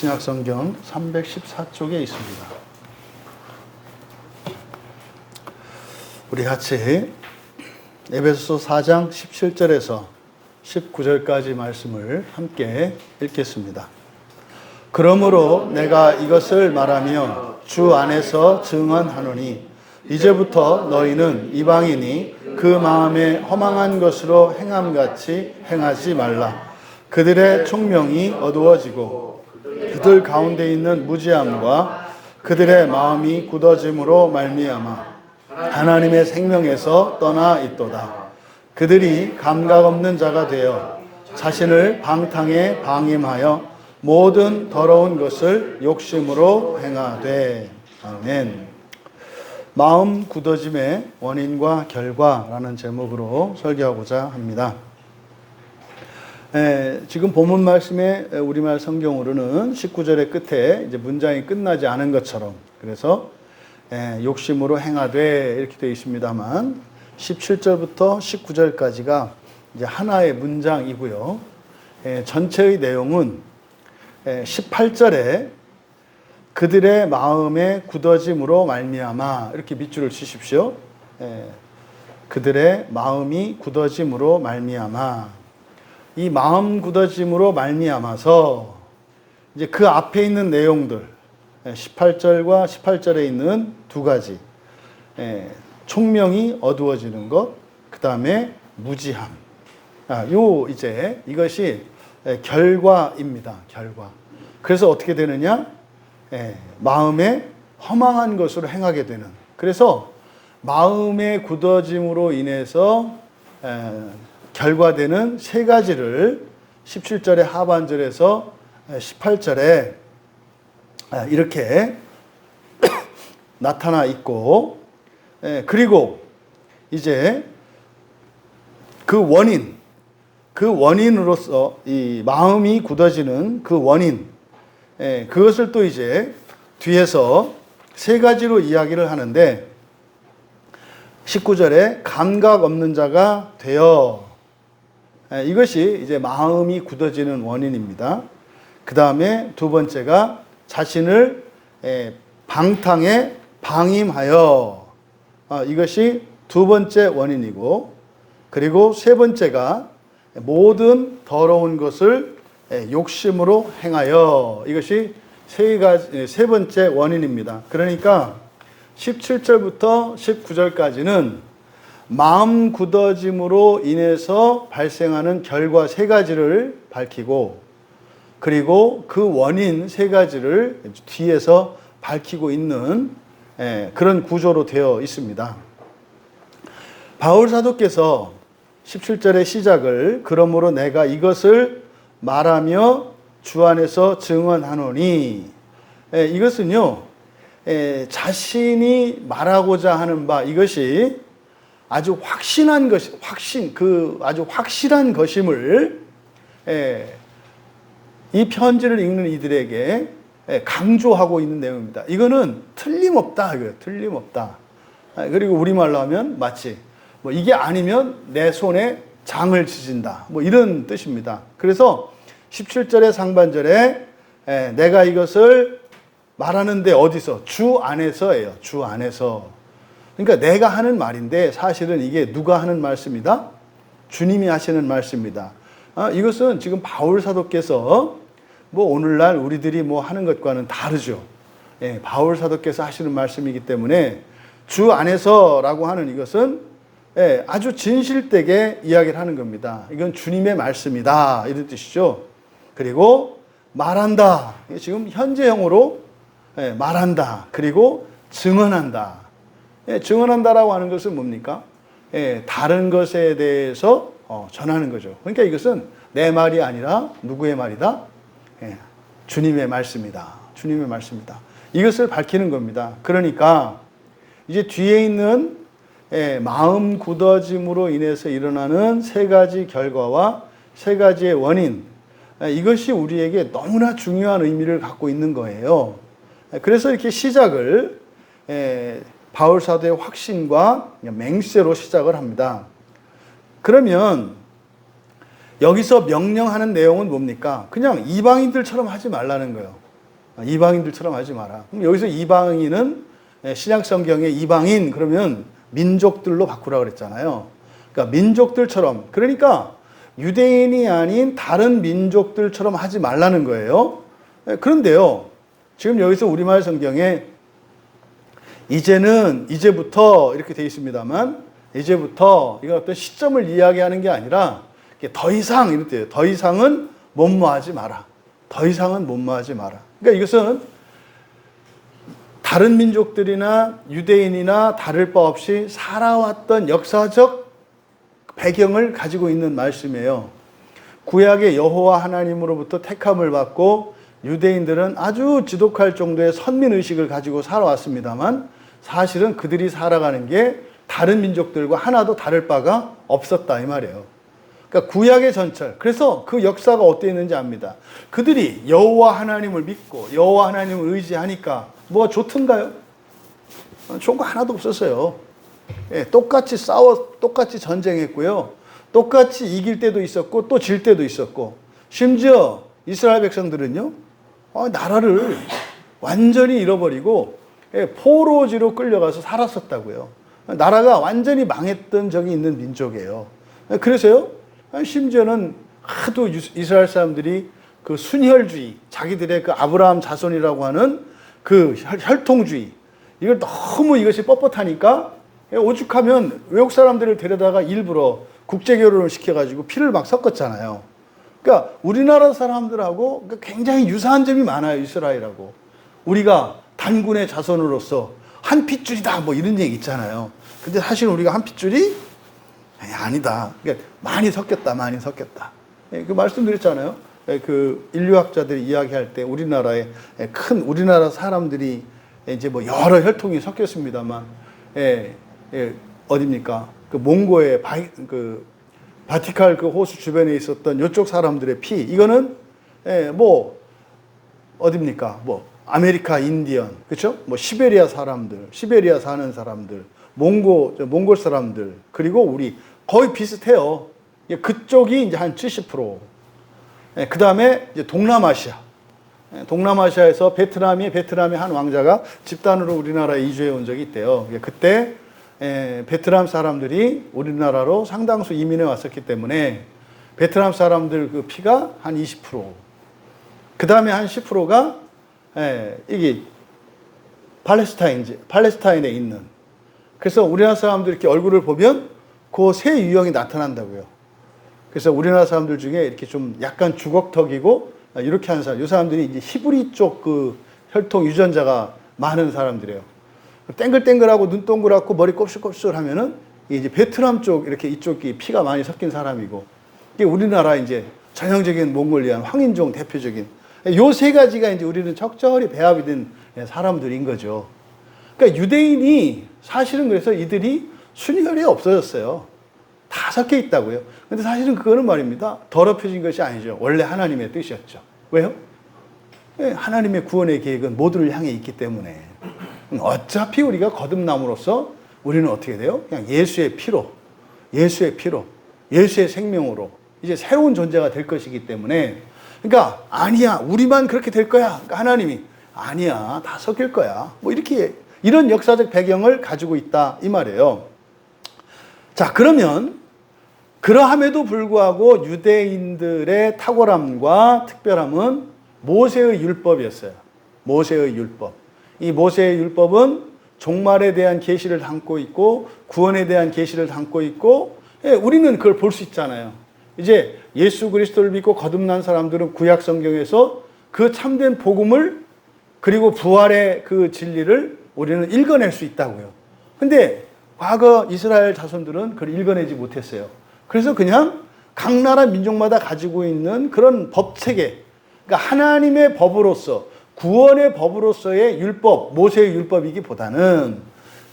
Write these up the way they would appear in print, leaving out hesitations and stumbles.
신약성경 314쪽에 있습니다. 우리 같이 에베소서 4장 17절에서 19절까지 말씀을 함께 읽겠습니다. 그러므로 내가 이것을 말하며 주 안에서 증언하노니 이제부터 너희는 이방인이 그 마음에 허망한 것으로 행함같이 행하지 말라. 그들의 총명이 어두워지고 그들 가운데 있는 무지함과 그들의 마음이 굳어짐으로 말미암아 하나님의 생명에서 떠나 있도다. 그들이 감각 없는 자가 되어 자신을 방탕에 방임하여 모든 더러운 것을 욕심으로 행하되. 아멘. 마음 굳어짐의 원인과 결과라는 제목으로 설교하고자 합니다. 지금 본문 말씀의 우리말 성경으로는 19절의 끝에 이제 문장이 끝나지 않은 것처럼, 그래서 욕심으로 행하되 이렇게 되어 있습니다만 17절부터 19절까지가 이제 하나의 문장이고요. 전체의 내용은 18절에 그들의 마음의 굳어짐으로 말미암아 이렇게 밑줄을 치십시오. 그들의 마음이 굳어짐으로 말미암아, 이 마음 굳어짐으로 말미암아서 이제 그 앞에 있는 내용들 18절과 18절에 있는 두 가지, 총명이 어두워지는 것, 그 다음에 무지함. 이제 이것이 결과입니다. 결과. 그래서 어떻게 되느냐? 마음에 허망한 것으로 행하게 되는. 그래서 마음의 굳어짐으로 인해서 결과되는 세 가지를 17절의 하반절에서 18절에 이렇게 나타나 있고, 그리고 이제 그 원인으로서 이 마음이 굳어지는 그 원인, 그것을 또 이제 뒤에서 세 가지로 이야기를 하는데, 19절에 감각 없는 자가 되어, 이것이 이제 마음이 굳어지는 원인입니다. 그 다음에 두 번째가 자신을 방탕에 방임하여, 이것이 두 번째 원인이고, 그리고 세 번째가 모든 더러운 것을 욕심으로 행하여, 이것이 세 번째 원인입니다. 그러니까 17절부터 19절까지는 마음 굳어짐으로 인해서 발생하는 결과 세 가지를 밝히고, 그리고 그 원인 세 가지를 뒤에서 밝히고 있는 그런 구조로 되어 있습니다. 바울 사도께서 17절의 시작을 그러므로 내가 이것을 말하며 주 안에서 증언하노니, 이것은요, 자신이 말하고자 하는 바, 이것이 아주 확신한 것, 아주 확실한 것임을 이 편지를 읽는 이들에게 강조하고 있는 내용입니다. 이거는 틀림없다, 이거예요. 틀림없다. 그리고 우리말로 하면 마치 이게 아니면 내 손에 장을 지진다, 이런 뜻입니다. 그래서 17절의 상반절에 내가 이것을 말하는데 어디서? 주 안에서예요. 주 안에서. 그러니까 내가 하는 말인데 사실은 이게 누가 하는 말씀이다? 주님이 하시는 말씀이다. 이것은 지금 바울 사도께서 오늘날 우리들이 하는 것과는 다르죠. 바울 사도께서 하시는 말씀이기 때문에 주 안에서라고 하는 이것은 아주 진실되게 이야기를 하는 겁니다. 이건 주님의 말씀이다, 이런 뜻이죠. 그리고 말한다. 지금 현재형으로 말한다. 그리고 증언한다. 증언한다라고 하는 것은 뭡니까? 다른 것에 대해서 전하는 거죠. 그러니까 이것은 내 말이 아니라 누구의 말이다? 주님의 말씀이다. 주님의 말씀이다. 이것을 밝히는 겁니다. 그러니까 이제 뒤에 있는 마음 굳어짐으로 인해서 일어나는 세 가지 결과와 세 가지의 원인, 이것이 우리에게 너무나 중요한 의미를 갖고 있는 거예요. 그래서 이렇게 시작을 바울 사도의 확신과 맹세로 시작을 합니다. 그러면 여기서 명령하는 내용은 뭡니까? 그냥 이방인들처럼 하지 말라는 거예요. 이방인들처럼 하지 마라. 그럼 여기서 이방인은 신약 성경의 이방인 그러면 민족들로 바꾸라 그랬잖아요. 그러니까 민족들처럼, 그러니까 유대인이 아닌 다른 민족들처럼 하지 말라는 거예요. 그런데요, 지금 여기서 우리말 성경에 이제부터 이렇게 되어 있습니다만, 이제부터 이건 어떤 시점을 이야기하는 게 아니라 더 이상 이렇대요. 더 이상은 못마하지 마라. 더 이상은 못마하지 마라. 그러니까 이것은 다른 민족들이나 유대인이나 다를 바 없이 살아왔던 역사적 배경을 가지고 있는 말씀이에요. 구약의 여호와 하나님으로부터 택함을 받고 유대인들은 아주 지독할 정도의 선민의식을 가지고 살아왔습니다만, 사실은 그들이 살아가는 게 다른 민족들과 하나도 다를 바가 없었다 이 말이에요. 그러니까 구약의 전철, 그래서 그 역사가 어땠는지 압니다. 그들이 여호와 하나님을 믿고 여호와 하나님을 의지하니까 뭐가 좋던가요? 좋은 거 하나도 없었어요. 똑같이 똑같이 전쟁했고요. 똑같이 이길 때도 있었고 또 질 때도 있었고, 심지어 이스라엘 백성들은요, 나라를 완전히 잃어버리고 포로지로 끌려가서 살았었다고요. 나라가 완전히 망했던 적이 있는 민족이에요. 그래서요, 심지어는 하도 이스라엘 사람들이 그 순혈주의, 자기들의 그 아브라함 자손이라고 하는 그 혈통주의, 이걸 너무 이것이 뻣뻣하니까 오죽하면 외국 사람들을 데려다가 일부러 국제결혼을 시켜가지고 피를 막 섞었잖아요. 그러니까 우리나라 사람들하고 굉장히 유사한 점이 많아요, 이스라엘하고. 우리가 단군의 자손으로서 한 핏줄이다 뭐 이런 얘기 있잖아요. 근데 사실 우리가 한 핏줄이 아니다. 그러니까 많이 섞였다. 그 말씀드렸잖아요. 그 인류학자들이 이야기할 때 우리나라의 우리나라 사람들이 이제 뭐 여러 혈통이 섞였습니다만, 어딥니까? 그 몽고의 바티칼 그 호수 주변에 있었던 이쪽 사람들의 피, 이거는 뭐 어딥니까? 뭐 아메리카 인디언, 그렇죠? 뭐 시베리아 사람들, 시베리아 사는 사람들, 몽골 사람들, 그리고 우리 거의 비슷해요. 그쪽이 이제 한 70%. 그 다음에 이제 동남아시아. 동남아시아에서 베트남의 한 왕자가 집단으로 우리나라에 이주해 온 적이 있대요. 그때 베트남 사람들이 우리나라로 상당수 이민해 왔었기 때문에 베트남 사람들 그 피가 한 20%. 그 다음에 한 10%가 이게 팔레스타인에 있는. 그래서 우리나라 사람들 이렇게 얼굴을 보면 그 새 유형이 나타난다고요. 그래서 우리나라 사람들 중에 이렇게 좀 약간 주걱턱이고 이렇게 하는 사람, 이 사람들이 이제 히브리 쪽 그 혈통 유전자가 많은 사람들이에요. 땡글땡글하고 눈 동그랗고 머리 곱슬곱슬 하면은 이제 베트남 쪽 이렇게 이쪽이 피가 많이 섞인 사람이고, 이게 우리나라 이제 전형적인 몽골리안 황인종 대표적인 요 세 가지가 이제 우리는 적절히 배합이 된 사람들인 거죠. 그러니까 유대인이 사실은 그래서 이들이 순혈이 없어졌어요. 다 섞여 있다고요. 근데 사실은 그거는 말입니다, 더럽혀진 것이 아니죠. 원래 하나님의 뜻이었죠. 왜요? 하나님의 구원의 계획은 모두를 향해 있기 때문에. 어차피 우리가 거듭남으로써 우리는 어떻게 돼요? 그냥 예수의 피로, 예수의 생명으로 이제 새로운 존재가 될 것이기 때문에, 그러니까 아니야, 우리만 그렇게 될 거야. 그러니까 하나님이 아니야, 다 섞일 거야. 뭐 이렇게 이런 역사적 배경을 가지고 있다 이 말이에요. 자, 그러면 그러함에도 불구하고 유대인들의 탁월함과 특별함은 모세의 율법이었어요. 모세의 율법. 이 모세의 율법은 종말에 대한 계시를 담고 있고 구원에 대한 계시를 담고 있고, 우리는 그걸 볼 수 있잖아요. 이제 예수 그리스도를 믿고 거듭난 사람들은 구약 성경에서 그 참된 복음을, 그리고 부활의 그 진리를 우리는 읽어낼 수 있다고요. 근데 과거 이스라엘 자손들은 그걸 읽어내지 못했어요. 그래서 그냥 각 나라 민족마다 가지고 있는 그런 법체계, 그러니까 하나님의 법으로서, 구원의 법으로서의 율법, 모세의 율법이기보다는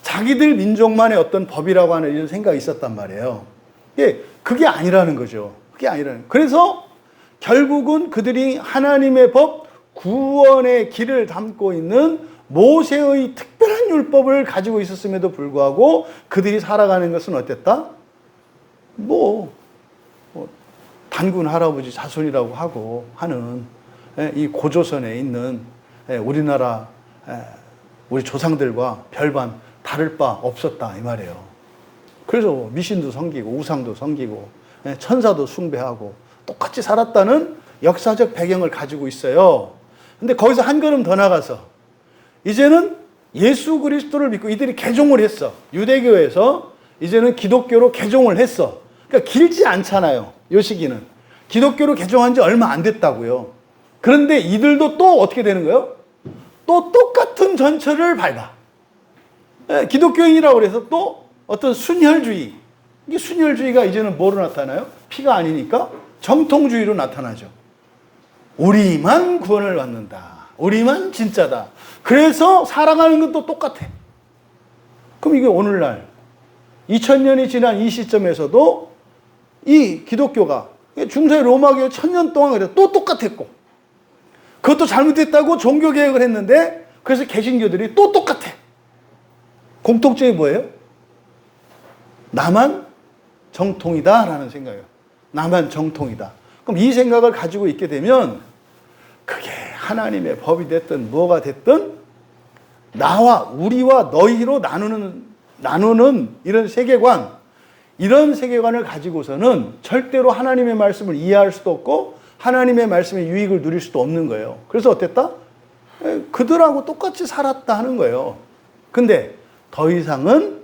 자기들 민족만의 어떤 법이라고 하는 이런 생각이 있었단 말이에요. 그게 아니라는 거죠. 그래서 결국은 그들이 하나님의 법, 구원의 길을 담고 있는 모세의 특별한 율법을 가지고 있었음에도 불구하고 그들이 살아가는 것은 어땠다? 단군 할아버지 자손이라고 하고 하는 이 고조선에 있는 우리나라 우리 조상들과 별반 다를 바 없었다 이 말이에요. 그래서 미신도 섬기고 우상도 섬기고 천사도 숭배하고 똑같이 살았다는 역사적 배경을 가지고 있어요. 근데 거기서 한 걸음 더 나가서 이제는 예수 그리스도를 믿고 이들이 개종을 했어. 유대교에서 이제는 기독교로 개종을 했어. 그러니까 길지 않잖아요. 요 시기는. 기독교로 개종한 지 얼마 안 됐다고요. 그런데 이들도 또 어떻게 되는 거예요? 또 똑같은 전철을 밟아. 기독교인이라고 그래서 또 어떤 순혈주의. 이게 순혈주의가 이제는 뭐로 나타나요? 피가 아니니까 정통주의로 나타나죠. 우리만 구원을 받는다. 우리만 진짜다. 그래서 살아가는 것도 똑같아. 그럼 이게 오늘날 2000년이 지난 이 시점에서도 이 기독교가 중세 로마교회 1000년 동안 그래도 또 똑같았고 그것도 잘못됐다고 종교개혁을 했는데 그래서 개신교들이 또 똑같아. 공통점이 뭐예요? 나만 정통이다 라는 생각이에요. 나만 정통이다. 그럼 이 생각을 가지고 있게 되면 그게 하나님의 법이 됐든 뭐가 됐든 나와 우리와 너희로 나누는 이런 세계관, 이런 세계관을 가지고서는 절대로 하나님의 말씀을 이해할 수도 없고 하나님의 말씀의 유익을 누릴 수도 없는 거예요. 그래서 어땠다? 그들하고 똑같이 살았다 하는 거예요. 근데 더 이상은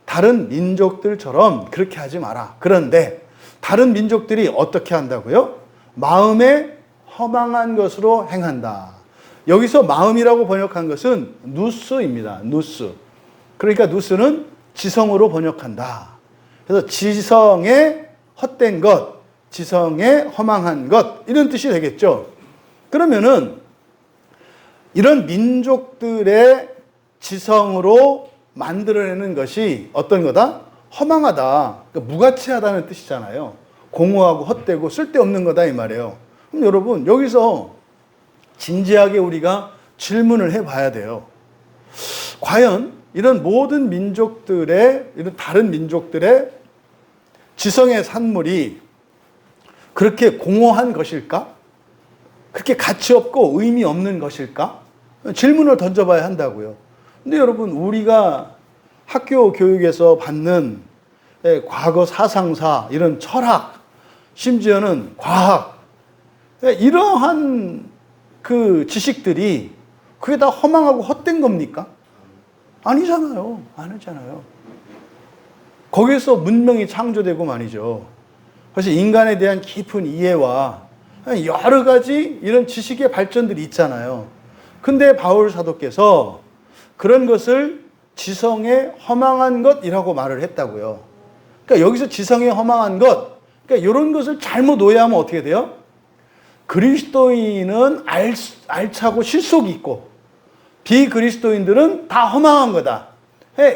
다른 민족들처럼 그렇게 하지 마라. 그런데 다른 민족들이 어떻게 한다고요? 마음에 허망한 것으로 행한다. 여기서 마음이라고 번역한 것은 누스입니다. 누스. 그러니까 누스는 지성으로 번역한다. 그래서 지성에 헛된 것, 지성에 허망한 것 이런 뜻이 되겠죠. 그러면은 이런 민족들의 지성으로 만들어내는 것이 어떤 거다? 허망하다. 그러니까 무가치하다는 뜻이잖아요. 공허하고 헛되고 쓸데없는 거다 이 말이에요. 그럼 여러분 여기서 진지하게 우리가 질문을 해봐야 돼요. 과연 이런 모든 민족들의 이런 다른 민족들의 지성의 산물이 그렇게 공허한 것일까? 그렇게 가치 없고 의미 없는 것일까? 질문을 던져봐야 한다고요. 근데 여러분 우리가 학교 교육에서 받는 과거 사상사, 이런 철학, 심지어는 과학, 이러한 그 지식들이 그게 다 허망하고 헛된 겁니까? 아니잖아요. 아니잖아요. 거기서 문명이 창조되고 말이죠. 그래서 인간에 대한 깊은 이해와 여러 가지 이런 지식의 발전들이 있잖아요. 근데 바울 사도께서 그런 것을 지성의 허망한 것이라고 말을 했다고요. 그러니까 여기서 지성의 허망한 것, 그러니까 이런 것을 잘못 오해하면 어떻게 돼요? 그리스도인은 알차고 실속이 있고 비그리스도인들은 다 허망한 거다.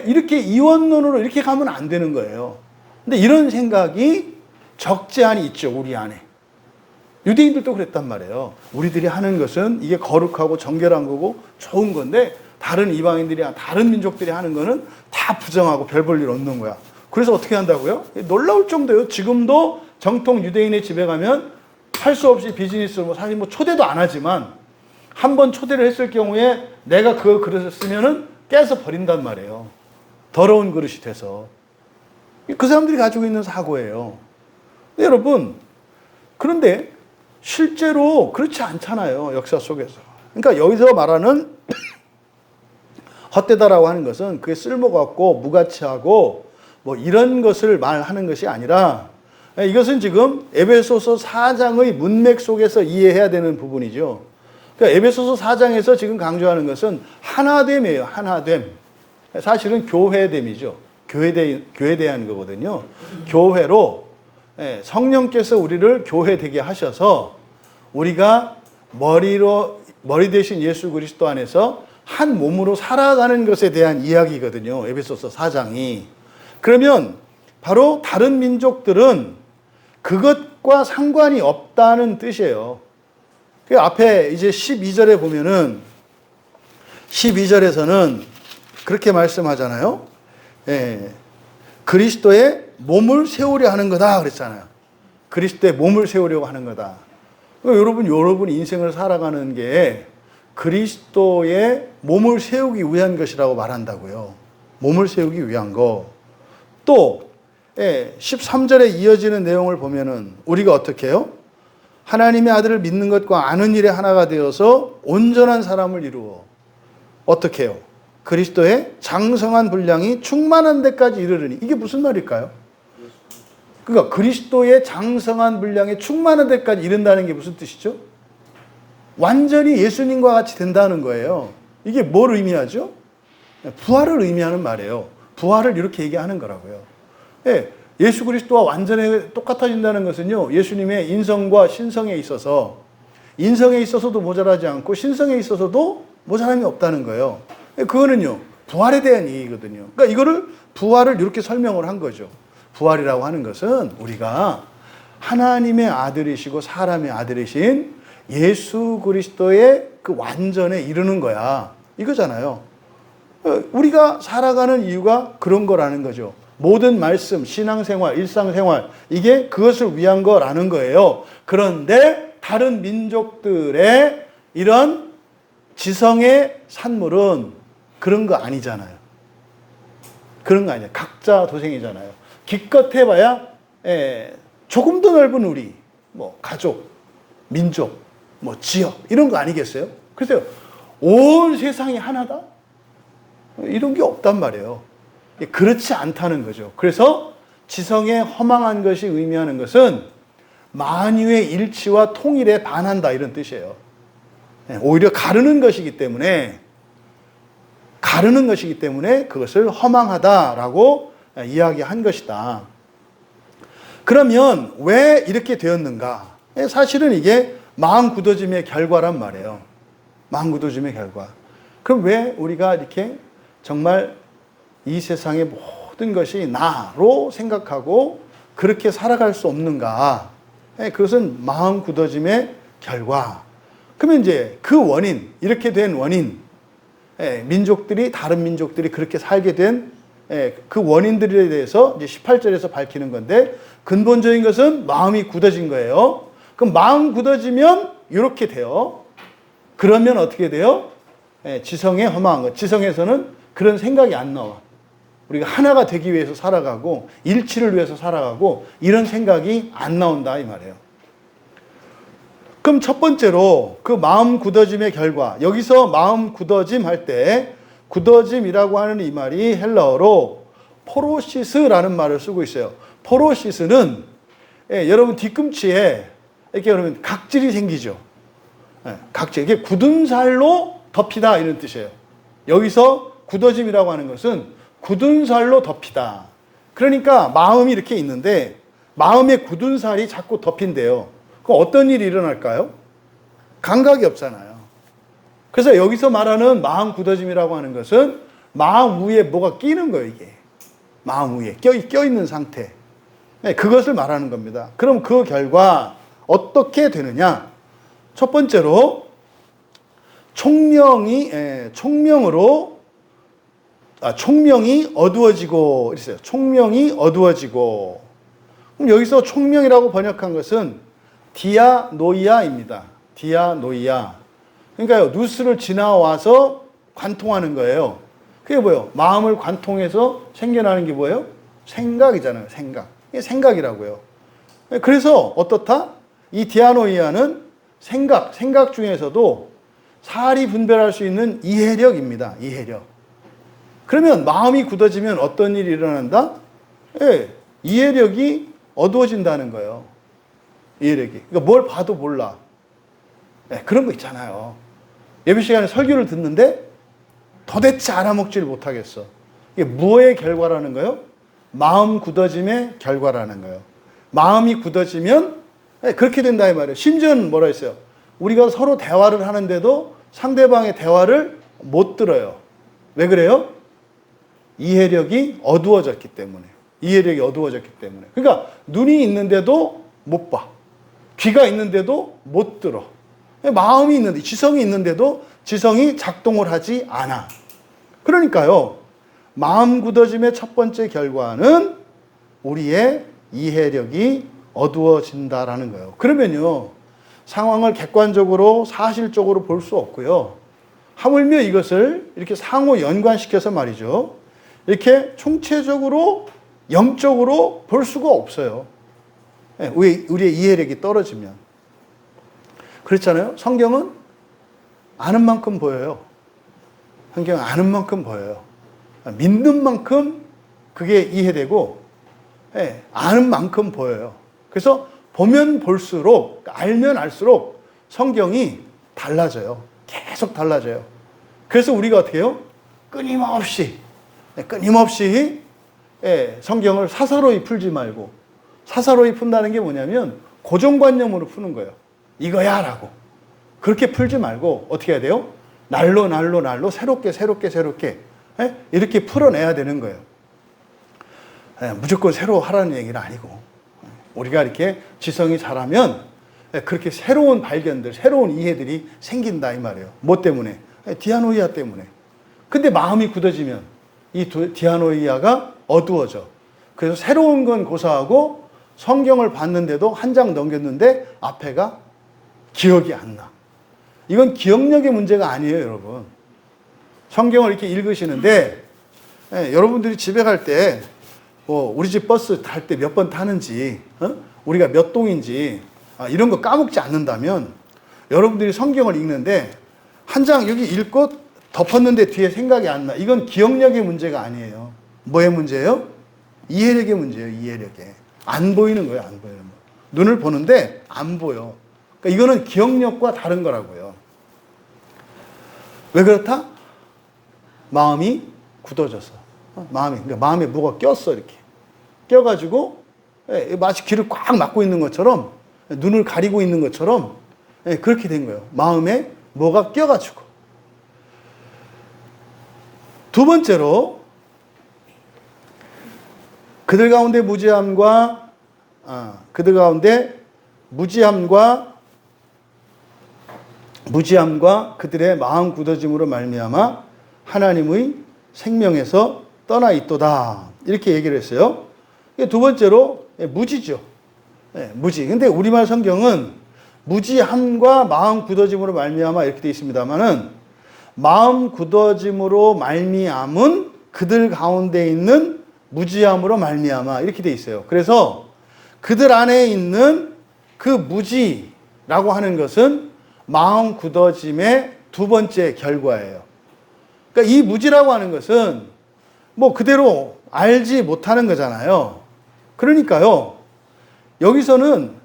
이렇게 이원론으로 이렇게 가면 안 되는 거예요. 근데 이런 생각이 적지 않이 있죠, 우리 안에. 유대인들도 그랬단 말이에요. 우리들이 하는 것은 이게 거룩하고 정결한 거고 좋은 건데 다른 이방인들이, 다른 민족들이 하는 거는 다 부정하고 별 볼 일 없는 거야. 그래서 어떻게 한다고요? 놀라울 정도예요. 지금도 정통 유대인의 집에 가면 할 수 없이 비즈니스, 사실 초대도 안 하지만 한 번 초대를 했을 경우에 내가 그 그릇을 쓰면은 깨서 버린단 말이에요. 더러운 그릇이 돼서. 그 사람들이 가지고 있는 사고예요. 여러분, 그런데 실제로 그렇지 않잖아요. 역사 속에서. 그러니까 여기서 말하는 헛되다라고 하는 것은 그게 쓸모가 없고 무가치하고 이런 것을 말하는 것이 아니라 이것은 지금 에베소서 4장의 문맥 속에서 이해해야 되는 부분이죠. 그러니까 에베소서 4장에서 지금 강조하는 것은 하나됨이에요. 하나됨. 사실은 교회됨이죠. 교회에 대한 거거든요. 교회로 성령께서 우리를 교회되게 하셔서 우리가 머리 대신 예수 그리스도 안에서 한 몸으로 살아가는 것에 대한 이야기거든요. 에베소서 4장이. 그러면 바로 다른 민족들은 그것과 상관이 없다는 뜻이에요. 그 앞에 이제 12절에 보면은 12절에서는 그렇게 말씀하잖아요. 그리스도의 몸을 세우려 하는 거다 그랬잖아요. 그리스도의 몸을 세우려고 하는 거다. 그러니까 여러분 인생을 살아가는 게 그리스도의 몸을 세우기 위한 것이라고 말한다고요. 몸을 세우기 위한 거. 또 13절에 이어지는 내용을 보면은 우리가 어떻게 해요? 하나님의 아들을 믿는 것과 아는 일에 하나가 되어서 온전한 사람을 이루어 어떻게 해요? 그리스도의 장성한 분량이 충만한 데까지 이르르니. 이게 무슨 말일까요? 그러니까 그리스도의 장성한 분량이 충만한 데까지 이른다는 게 무슨 뜻이죠? 완전히 예수님과 같이 된다는 거예요. 이게 뭘 의미하죠? 부활을 의미하는 말이에요. 부활을 이렇게 얘기하는 거라고요. 예수 그리스도와 완전히 똑같아진다는 것은요, 예수님의 인성과 신성에 있어서, 인성에 있어서도 모자라지 않고 신성에 있어서도 모자람이 없다는 거예요. 그거는요, 부활에 대한 얘기거든요. 그러니까 이거를 부활을 이렇게 설명을 한 거죠. 부활이라고 하는 것은 우리가 하나님의 아들이시고 사람의 아들이신 예수 그리스도의 그 완전에 이르는 거야. 이거잖아요. 우리가 살아가는 이유가 그런 거라는 거죠. 모든 말씀, 신앙생활, 일상생활, 이게 그것을 위한 거라는 거예요. 그런데 다른 민족들의 이런 지성의 산물은 그런 거 아니잖아요. 그런 거 아니에요. 각자 도생이잖아요. 기껏 해봐야 조금 더 넓은 우리, 뭐 가족, 민족, 뭐 지역 이런 거 아니겠어요? 그래서 온 세상이 하나다? 이런 게 없단 말이에요. 그렇지 않다는 거죠. 그래서 지성의 허망한 것이 의미하는 것은 만유의 일치와 통일에 반한다 이런 뜻이에요. 오히려 가르는 것이기 때문에 그것을 허망하다라고 이야기한 것이다. 그러면 왜 이렇게 되었는가? 사실은 이게 마음 굳어짐의 결과란 말이에요. 마음 굳어짐의 결과. 그럼 왜 우리가 이렇게 정말 이 세상의 모든 것이 나로 생각하고 그렇게 살아갈 수 없는가? 그것은 마음 굳어짐의 결과. 그러면 이제 그 원인, 이렇게 된 원인, 다른 민족들이 그렇게 살게 된 그 원인들에 대해서 이제 18절에서 밝히는 건데, 근본적인 것은 마음이 굳어진 거예요. 그럼 마음 굳어지면 이렇게 돼요. 그러면 어떻게 돼요? 지성에 허망한 것. 지성에서는 그런 생각이 안 나와. 우리가 하나가 되기 위해서 살아가고 일치를 위해서 살아가고 이런 생각이 안 나온다 이 말이에요. 그럼 첫 번째로 그 마음 굳어짐의 결과, 여기서 마음 굳어짐 할 때 굳어짐이라고 하는 이 말이 헬라어로 포로시스라는 말을 쓰고 있어요. 포로시스는 여러분 뒤꿈치에 이렇게 그러면 각질이 생기죠. 각질. 이게 굳은 살로 덮이다 이런 뜻이에요. 여기서 굳어짐이라고 하는 것은 굳은 살로 덮이다. 그러니까 마음이 이렇게 있는데 마음에 굳은 살이 자꾸 덮인대요. 그럼 어떤 일이 일어날까요? 감각이 없잖아요. 그래서 여기서 말하는 마음 굳어짐이라고 하는 것은 마음 위에 뭐가 끼는 거예요, 이게. 마음 위에 껴있는 상태. 그것을 말하는 겁니다. 그럼 그 결과 어떻게 되느냐? 첫 번째로 총명이 어두워지고 있어요. 총명이 어두워지고. 그럼 여기서 총명이라고 번역한 것은 디아노이아입니다. 디아노이아. 그러니까요, 누스를 지나와서 관통하는 거예요. 그게 뭐예요? 마음을 관통해서 생겨나는 게 뭐예요? 생각이잖아요. 생각. 이게 생각이라고요. 그래서 어떻다? 이 디아노이아는 생각 중에서도 살이 분별할 수 있는 이해력입니다. 이해력. 그러면 마음이 굳어지면 어떤 일이 일어난다? 이해력이 어두워진다는 거예요. 이해력이. 그러니까 뭘 봐도 몰라. 그런 거 있잖아요. 예배 시간에 설교를 듣는데 도대체 알아먹지를 못하겠어. 이게 뭐의 결과라는 거예요? 마음 굳어짐의 결과라는 거예요. 마음이 굳어지면 그렇게 된다 이 말이에요. 심지어는 뭐라 했어요? 우리가 서로 대화를 하는데도 상대방의 대화를 못 들어요. 왜 그래요? 이해력이 어두워졌기 때문에. 그러니까 눈이 있는데도 못 봐. 귀가 있는데도 못 들어. 마음이 있는데, 지성이 있는데도 지성이 작동을 하지 않아. 그러니까요, 마음 굳어짐의 첫 번째 결과는 우리의 이해력이 어두워진다라는 거예요. 그러면요, 상황을 객관적으로 사실적으로 볼 수 없고요. 하물며 이것을 이렇게 상호 연관시켜서 말이죠. 이렇게 총체적으로 영적으로 볼 수가 없어요. 우리의 이해력이 떨어지면. 그렇잖아요. 성경은 아는 만큼 보여요. 성경은 아는 만큼 보여요. 믿는 만큼 그게 이해되고, 아는 만큼 보여요. 그래서 보면 볼수록, 알면 알수록 성경이 달라져요. 계속 달라져요. 그래서 우리가 어떻게 해요? 끊임없이 성경을 사사로이 풀지 말고, 사사로이 푼다는 게 뭐냐면 고정관념으로 푸는 거예요. 이거야 라고. 그렇게 풀지 말고 어떻게 해야 돼요? 날로 새롭게 이렇게 풀어내야 되는 거예요. 무조건 새로 하라는 얘기는 아니고, 우리가 이렇게 지성이 자라면 그렇게 새로운 발견들, 새로운 이해들이 생긴다 이 말이에요. 뭐 때문에? 디아노이아 때문에. 근데 마음이 굳어지면 이 디아노이아가 어두워져. 그래서 새로운 건 고사하고 성경을 봤는데도 한 장 넘겼는데 앞에가 기억이 안 나. 이건 기억력의 문제가 아니에요, 여러분. 성경을 이렇게 읽으시는데, 여러분들이 집에 갈 때, 우리 집 버스 탈 때 몇 번 타는지, 우리가 몇 동인지, 이런 거 까먹지 않는다면, 여러분들이 성경을 읽는데, 한 장 여기 읽고 덮었는데 뒤에 생각이 안 나. 이건 기억력의 문제가 아니에요. 뭐의 문제예요? 이해력의 문제예요, 이해력의. 안 보이는 거예요, 안 보이는 거. 눈을 보는데 안 보여. 그러니까 이거는 기억력과 다른 거라고요. 왜 그렇다? 마음이 굳어져서. 그러니까 마음에 뭐가 꼈어, 이렇게. 껴가지고, 마치 귀를 꽉 막고 있는 것처럼, 눈을 가리고 있는 것처럼, 그렇게 된 거예요. 마음에 뭐가 껴가지고. 두 번째로, 그들 가운데 무지함과 그들의 마음 굳어짐으로 말미암아 하나님의 생명에서 떠나 있도다. 이렇게 얘기를 했어요. 두 번째로 무지죠. 무지. 근데 우리말 성경은 무지함과 마음 굳어짐으로 말미암아 이렇게 되어 있습니다만은, 마음 굳어짐으로 말미암은 그들 가운데 있는 무지함으로 말미암아 이렇게 되어 있어요. 그래서 그들 안에 있는 그 무지라고 하는 것은 마음 굳어짐의 두 번째 결과예요. 그러니까 이 무지라고 하는 것은 뭐 그대로 알지 못하는 거잖아요. 그러니까요, 여기서는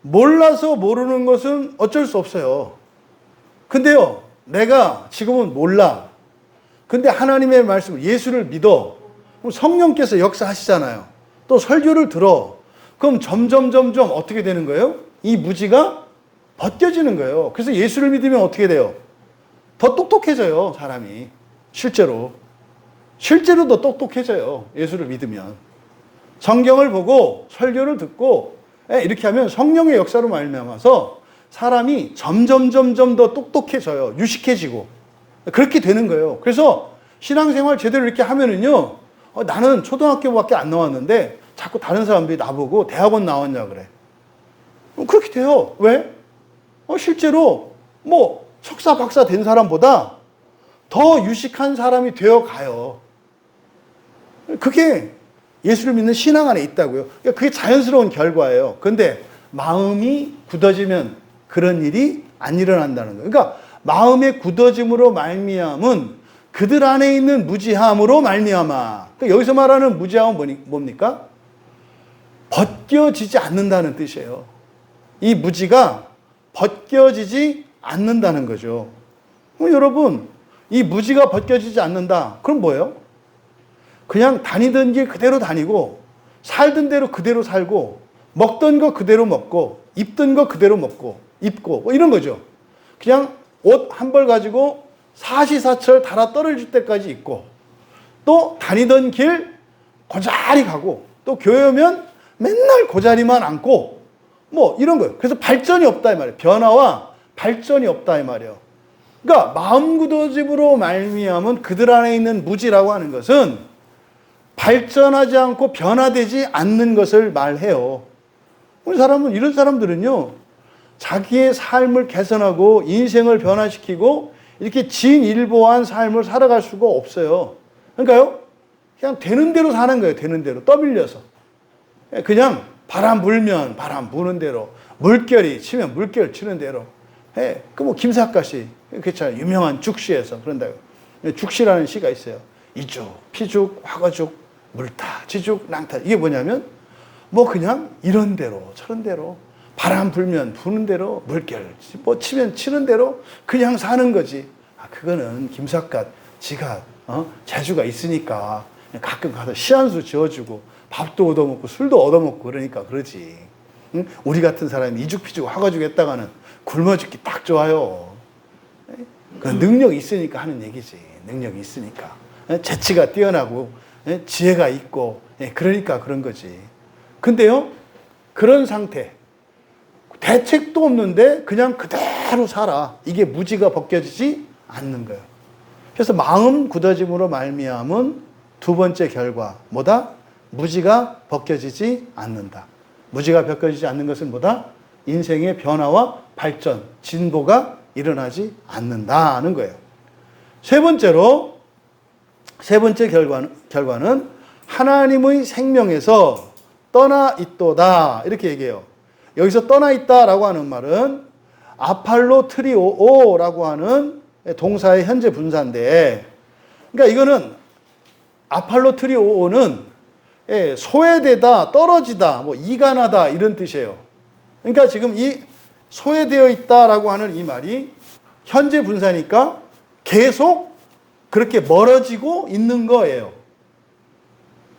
몰라서 모르는 것은 어쩔 수 없어요. 근데요, 내가 지금은 몰라. 근데 하나님의 말씀, 예수를 믿어. 그럼 성령께서 역사하시잖아요. 또 설교를 들어. 그럼 점점 어떻게 되는 거예요? 이 무지가 벗겨지는 거예요. 그래서 예수를 믿으면 어떻게 돼요? 더 똑똑해져요, 사람이. 실제로 더 똑똑해져요, 예수를 믿으면. 성경을 보고 설교를 듣고 이렇게 하면 성령의 역사로 말미암아서 사람이 점점 더 똑똑해져요. 유식해지고. 그렇게 되는 거예요. 그래서 신앙생활 제대로 이렇게 하면은요, 나는 초등학교밖에 안 나왔는데 자꾸 다른 사람들이 나보고 대학원 나왔냐 그래. 그렇게 돼요. 왜? 실제로 뭐 석사 박사 된 사람보다 더 유식한 사람이 되어 가요. 그게 예수를 믿는 신앙 안에 있다고요. 그게 자연스러운 결과예요. 그런데 마음이 굳어지면 그런 일이 안 일어난다는 거예요. 그러니까 마음의 굳어짐으로 말미암은 그들 안에 있는 무지함으로 말미암아. 그러니까 여기서 말하는 무지함은 뭡니까? 벗겨지지 않는다는 뜻이에요. 이 무지가 벗겨지지 않는다는 거죠. 여러분, 이 무지가 벗겨지지 않는다. 그럼 뭐예요? 그냥 다니던 길 그대로 다니고, 살던 대로 그대로 살고, 먹던 거 그대로 먹고, 입던 거 그대로 먹고, 입고, 뭐 이런 거죠. 그냥 옷 한 벌 가지고 사시사철 달아 떨어질 때까지 입고, 또 다니던 길 고자리 가고, 또 교회 오면 맨날 고자리만 앉고, 뭐 이런 거예요. 그래서 발전이 없다 이 말이에요. 변화와 발전이 없다 이 말이에요. 그러니까 마음 굳어짐으로 말미암은 그들 안에 있는 무지라고 하는 것은 발전하지 않고 변화되지 않는 것을 말해요. 우리 사람은, 이런 사람들은요, 자기의 삶을 개선하고 인생을 변화시키고 이렇게 진일보한 삶을 살아갈 수가 없어요. 그러니까요, 그냥 되는 대로 사는 거예요. 되는 대로 떠밀려서. 그냥 바람 불면 바람 부는 대로, 물결이 치면 물결 치는 대로. 그 뭐 김삿갓이 그렇잖아요. 유명한 죽시에서 그런다고. 죽시라는 시가 있어요. 이죽, 피죽, 화가죽, 물타, 지죽, 낭타. 이게 뭐냐면 뭐 그냥 이런 대로 저런 대로 바람 불면 부는 대로 물결 뭐 치면 치는 대로 그냥 사는 거지. 그거는 김삿갓 지가 재주가 있으니까 가끔 가서 시한수 지어주고 밥도 얻어먹고 술도 얻어먹고 그러니까 그러지. 응? 우리 같은 사람이 이죽피죽 화가죽 했다가는 굶어 죽기 딱 좋아요. 그 능력이 있으니까 하는 얘기지. 능력이 있으니까. 재치가 뛰어나고 지혜가 있고 그러니까 그런 거지. 근데요, 그런 상태, 대책도 없는데 그냥 그대로 살아. 이게 무지가 벗겨지지 않는 거예요. 그래서 마음 굳어짐으로 말미암은 두 번째 결과 뭐다? 무지가 벗겨지지 않는다. 무지가 벗겨지지 않는 것은 뭐다? 인생의 변화와 발전, 진보가 일어나지 않는다는 거예요. 세 번째 결과는 하나님의 생명에서 떠나 있도다. 이렇게 얘기해요. 여기서 떠나 있다라고 하는 말은 아팔로트리오라고 하는 동사의 현재 분사인데, 그러니까 이거는 아팔로트리오는 소외되다, 떨어지다, 뭐 이간하다 이런 뜻이에요. 그러니까 지금 이 소외되어 있다라고 하는 이 말이 현재 분사니까 계속 그렇게 멀어지고 있는 거예요.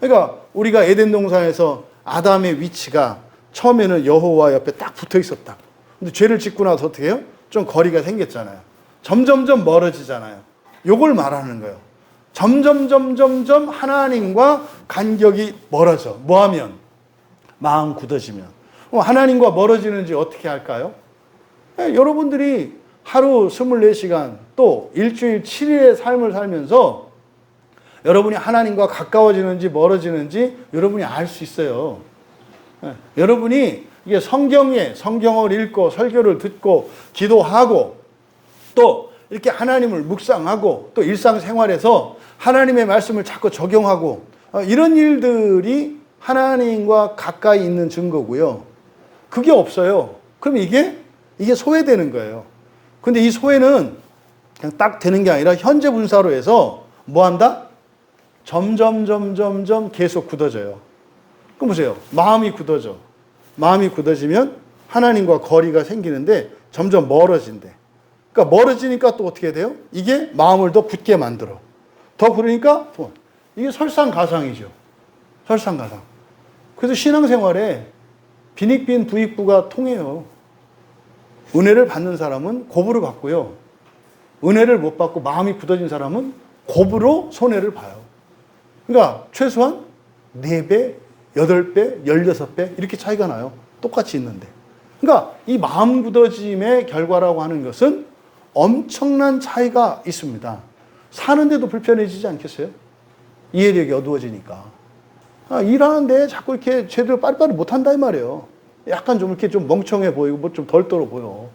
그러니까 우리가 에덴 동산에서 아담의 위치가 처음에는 여호와 옆에 딱 붙어 있었다. 근데 죄를 짓고 나서 어떻게 해요? 좀 거리가 생겼잖아요. 점점점 멀어지잖아요. 요걸 말하는 거예요. 점점 하나님과 간격이 멀어져. 뭐하면? 마음 굳어지면. 하나님과 멀어지는지 어떻게 할까요? 여러분들이 하루 24시간 또 일주일 7일의 삶을 살면서 여러분이 하나님과 가까워지는지 멀어지는지 여러분이 알 수 있어요. 여러분이 이게 성경을 읽고 설교를 듣고 기도하고 또 이렇게 하나님을 묵상하고 또 일상생활에서 하나님의 말씀을 자꾸 적용하고 이런 일들이 하나님과 가까이 있는 증거고요. 그게 없어요. 그럼 이게 소외되는 거예요. 근데 이 소외는 그냥 딱 되는 게 아니라 현재 분사로 해서 뭐 한다? 점점 계속 굳어져요. 그럼 보세요. 마음이 굳어져. 마음이 굳어지면 하나님과 거리가 생기는데 점점 멀어진대. 그러니까 멀어지니까 또 어떻게 돼요? 이게 마음을 더 굳게 만들어. 더 그러니까 이게 설상가상이죠. 설상가상. 그래서 신앙생활에 빈익빈 부익부가 통해요. 은혜를 받는 사람은 곱으로 받고요. 은혜를 못 받고 마음이 굳어진 사람은 곱으로 손해를 봐요. 그러니까 최소한 4배, 8배, 16배 이렇게 차이가 나요. 똑같이 있는데. 그러니까 이 마음 굳어짐의 결과라고 하는 것은 엄청난 차이가 있습니다. 사는데도 불편해지지 않겠어요? 이해력이 어두워지니까. 일하는데 자꾸 이렇게 제대로 빨리빨리 못한다 이 말이에요. 약간 좀 이렇게 좀 멍청해 보이고 뭐 좀 덜 떨어 보여.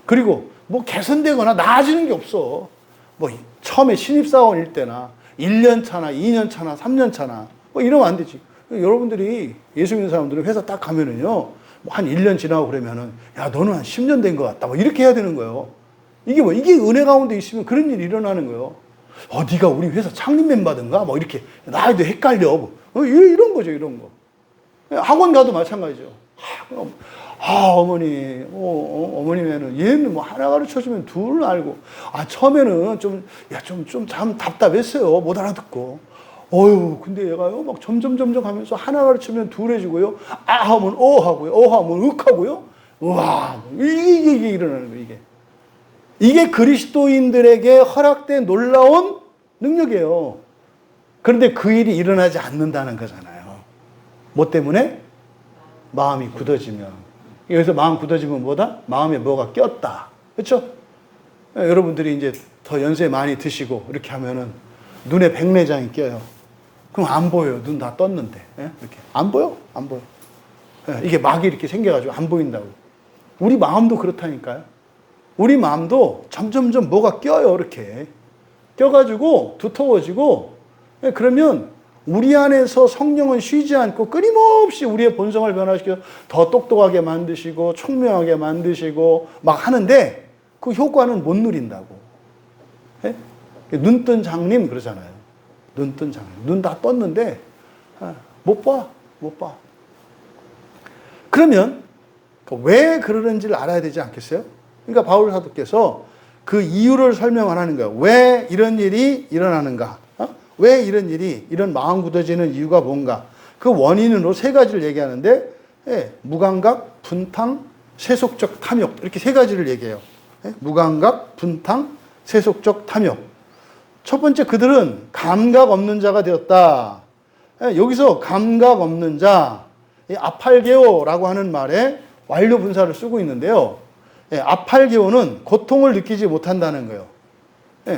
그리고 뭐 개선되거나 나아지는 게 없어. 뭐 처음에 신입사원일 때나 1년 차나 2년 차나 3년 차나 뭐 이러면 안 되지. 여러분들이 예수 믿는 사람들은 회사 딱 가면은요, 뭐 한 1년 지나고 그러면은 야 너는 한 10년 된 것 같다. 뭐 이렇게 해야 되는 거예요. 이게 은혜 가운데 있으면 그런 일이 일어나는 거예요. 네가 우리 회사 창립 멤버든가? 뭐 이렇게 나이도 헷갈려. 뭐. 이런 거죠, 이런 거. 학원 가도 마찬가지죠. 어머니, 어머님에는 얘는 뭐 하나 가르쳐주면 둘 알고. 처음에는 좀 답답했어요. 못 알아듣고. 근데 얘가요, 막 점점 하면서 하나 가르치면 둘 해주고요. 하면 하고요. 하면 하고요. 우와, 이게 일어나는 거예요, 이게. 이게 그리스도인들에게 허락된 놀라운 능력이에요. 그런데 그 일이 일어나지 않는다는 거잖아요. 뭐 때문에? 마음이 굳어지면. 여기서 마음 굳어지면 뭐다? 마음에 뭐가 꼈다. 그렇죠? 여러분들이 이제 더 연세 많이 드시고 이렇게 하면은 눈에 백내장이 껴요. 그럼 안 보여요. 눈 다 떴는데. 이렇게. 안 보여? 안 보여. 이게 막이 이렇게 생겨가지고 안 보인다고. 우리 마음도 그렇다니까요. 우리 마음도 점점점 뭐가 껴요. 이렇게 껴가지고 두터워지고, 그러면 우리 안에서 성령은 쉬지 않고 끊임없이 우리의 본성을 변화시켜 더 똑똑하게 만드시고 총명하게 만드시고 막 하는데 그 효과는 못 누린다고. 눈뜬 장님 그러잖아요. 눈뜬 장님. 눈 다 떴는데 못 봐. 그러면 왜 그러는지를 알아야 되지 않겠어요? 그러니까 바울 사도께서 그 이유를 설명하는 거예요. 왜 이런 일이 일어나는가? 왜 이런 마음 굳어지는 이유가 뭔가? 그 원인으로 세 가지를 얘기하는데, 무감각, 분탕, 세속적 탐욕, 이렇게 세 가지를 얘기해요. 무감각, 분탕, 세속적 탐욕. 첫 번째, 그들은 감각 없는 자가 되었다. 여기서 감각 없는 자, 아팔게오라고 하는 말에 완료 분사를 쓰고 있는데요. 아팔게오는 고통을 느끼지 못한다는 거예요.